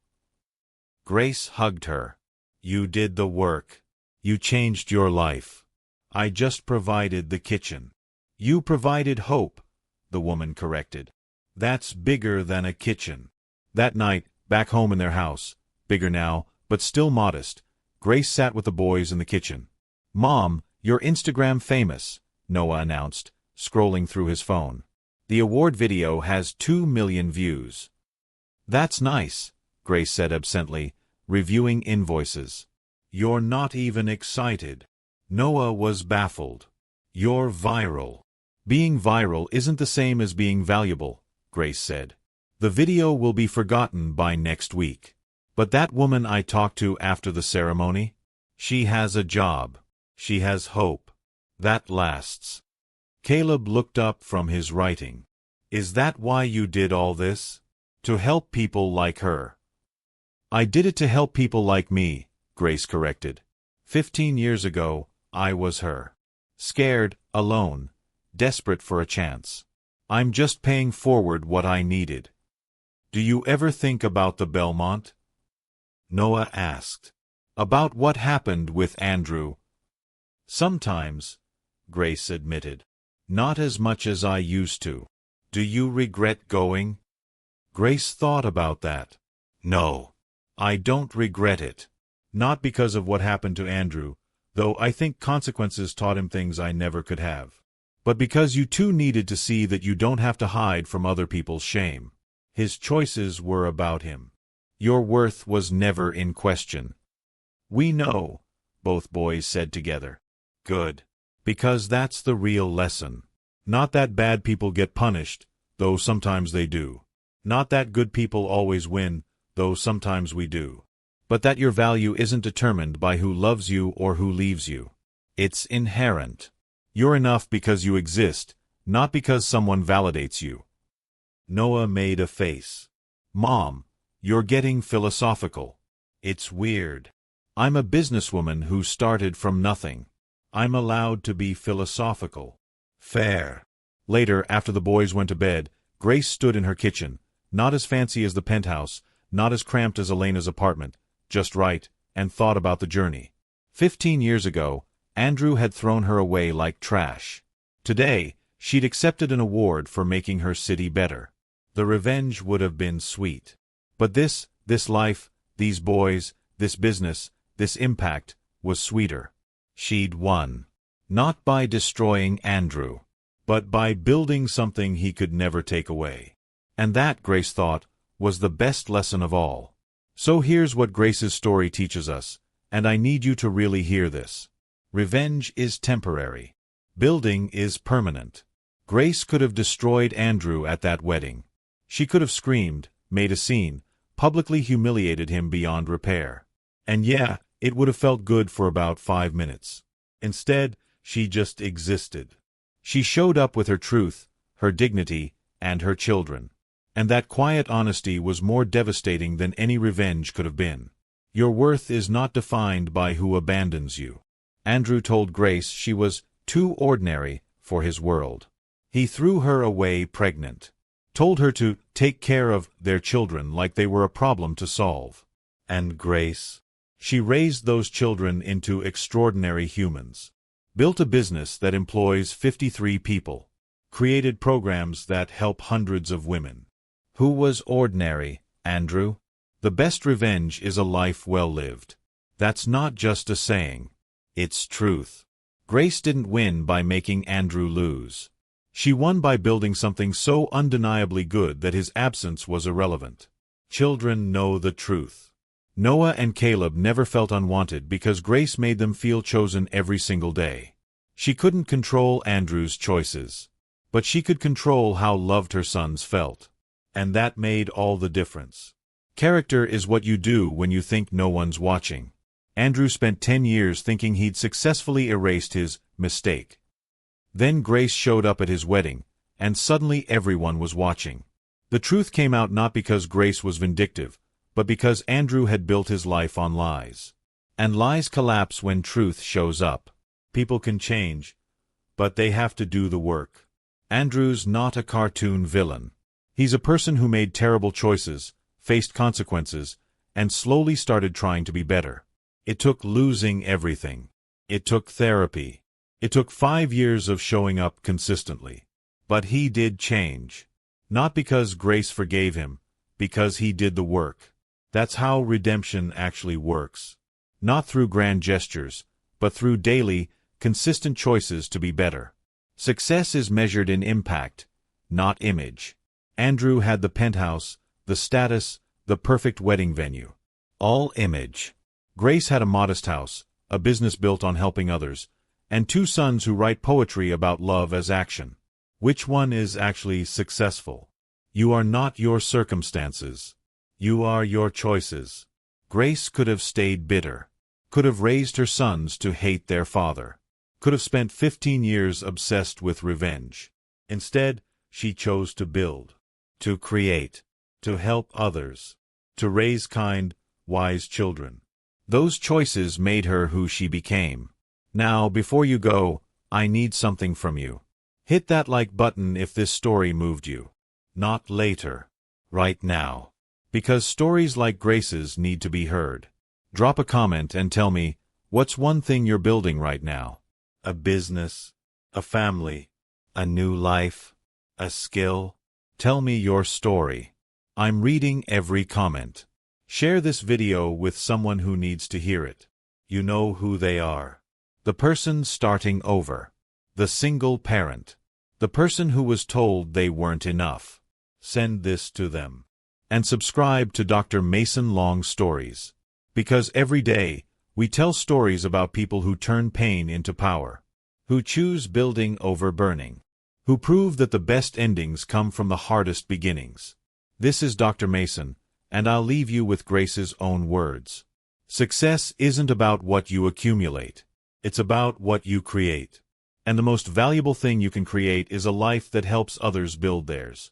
Grace hugged her. "You did the work. You changed your life. I just provided the kitchen." "You provided hope," the woman corrected. "That's bigger than a kitchen." That night, back home in their house, bigger now, but still modest, Grace sat with the boys in the kitchen. "Mom, you're Instagram famous," Noah announced, scrolling through his phone. "The award video has 2 million views." "That's nice," Grace said absently, reviewing invoices. "You're not even excited." Noah was baffled. "You're viral." "Being viral isn't the same as being valuable," Grace said. "The video will be forgotten by next week. But that woman I talked to after the ceremony? She has a job. She has hope. That lasts." Caleb looked up from his writing. Is that why you did all this? To help people like her? I did it to help people like me, Grace corrected. 15 years ago, I was her. Scared, alone, desperate for a chance. I'm just paying forward what I needed. Do you ever think about the Belmont? Noah asked. About what happened with Andrew? Sometimes, Grace admitted. Not as much as I used to. Do you regret going? Grace thought about that. No. I don't regret it. Not because of what happened to Andrew, though I think consequences taught him things I never could have. But because you two needed to see that you don't have to hide from other people's shame. His choices were about him. Your worth was never in question. We know, both boys said together. Good. Because that's the real lesson. Not that bad people get punished, though sometimes they do. Not that good people always win, though sometimes we do. But that your value isn't determined by who loves you or who leaves you. It's inherent. You're enough because you exist, not because someone validates you. Noah made a face. Mom, you're getting philosophical. It's weird. I'm a businesswoman who started from nothing. I'm allowed to be philosophical. Fair. Later, after the boys went to bed, Grace stood in her kitchen, not as fancy as the penthouse, not as cramped as Elena's apartment, just right, and thought about the journey. 15 years ago, Andrew had thrown her away like trash. Today, she'd accepted an award for making her city better. The revenge would have been sweet. But this life, these boys, this business, this impact, was sweeter. She'd won. Not by destroying Andrew, but by building something he could never take away. And that, Grace thought, was the best lesson of all. So here's what Grace's story teaches us, and I need you to really hear this. Revenge is temporary. Building is permanent. Grace could have destroyed Andrew at that wedding. She could have screamed, made a scene, publicly humiliated him beyond repair. And yeah, it would have felt good for about 5 minutes. Instead, she just existed. She showed up with her truth, her dignity, and her children. And that quiet honesty was more devastating than any revenge could have been. Your worth is not defined by who abandons you. Andrew told Grace she was too ordinary for his world. He threw her away pregnant. Told her to take care of their children like they were a problem to solve. And Grace? She raised those children into extraordinary humans. Built a business that employs 53 people. Created programs that help hundreds of women. Who was ordinary, Andrew? The best revenge is a life well lived. That's not just a saying. It's truth. Grace didn't win by making Andrew lose. She won by building something so undeniably good that his absence was irrelevant. Children know the truth. Noah and Caleb never felt unwanted because Grace made them feel chosen every single day. She couldn't control Andrew's choices, but she could control how loved her sons felt. And that made all the difference. Character is what you do when you think no one's watching. Andrew spent 10 years thinking he'd successfully erased his mistake. Then Grace showed up at his wedding, and suddenly everyone was watching. The truth came out not because Grace was vindictive, but because Andrew had built his life on lies. And lies collapse when truth shows up. People can change, but they have to do the work. Andrew's not a cartoon villain. He's a person who made terrible choices, faced consequences, and slowly started trying to be better. It took losing everything. It took therapy. It took 5 years of showing up consistently. But he did change. Not because Grace forgave him, because he did the work. That's how redemption actually works. Not through grand gestures, but through daily, consistent choices to be better. Success is measured in impact, not image. Andrew had the penthouse, the status, the perfect wedding venue. All image. Grace had a modest house, a business built on helping others, and 2 sons who write poetry about love as action. Which one is actually successful? You are not your circumstances. You are your choices. Grace could have stayed bitter. Could have raised her sons to hate their father. could have spent 15 years obsessed with revenge. Instead, she chose to build, to create, to help others, to raise kind, wise children. Those choices made her who she became. Now, before you go, I need something from you. Hit that like button if this story moved you. Not later. Right now. Because stories like Grace's need to be heard. Drop a comment and tell me, what's one thing you're building right now? A business, a family, a new life, a skill? Tell me your story. I'm reading every comment. Share this video with someone who needs to hear it. You know who they are. The person starting over. The single parent. The person who was told they weren't enough. Send this to them. And subscribe to Dr. Mason Long Stories. Because every day, we tell stories about people who turn pain into power. Who choose building over burning. Who prove that the best endings come from the hardest beginnings. This is Dr. Mason, and I'll leave you with Grace's own words. Success isn't about what you accumulate. It's about what you create. And the most valuable thing you can create is a life that helps others build theirs.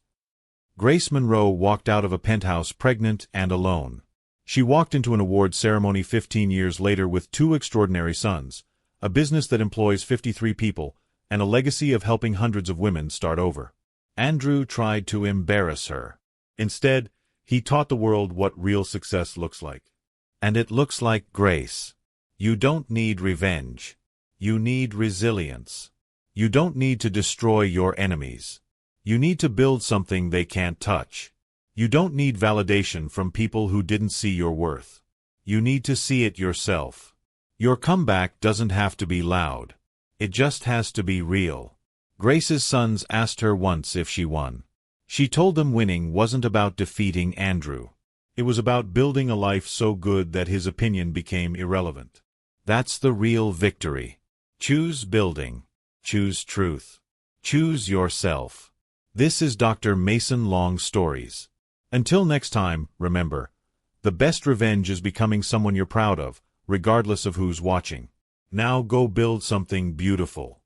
Grace Monroe walked out of a penthouse pregnant and alone. She walked into an award ceremony 15 years later with 2 extraordinary sons, a business that employs 53 people, and a legacy of helping hundreds of women start over. Andrew tried to embarrass her. Instead, he taught the world what real success looks like. And it looks like Grace. You don't need revenge. You need resilience. You don't need to destroy your enemies. You need to build something they can't touch. You don't need validation from people who didn't see your worth. You need to see it yourself. Your comeback doesn't have to be loud. It just has to be real. Grace's sons asked her once if she won. She told them winning wasn't about defeating Andrew. It was about building a life so good that his opinion became irrelevant. That's the real victory. Choose building. Choose truth. Choose yourself. This is Dr. Mason Long Stories. Until next time, remember, the best revenge is becoming someone you're proud of, regardless of who's watching. Now go build something beautiful.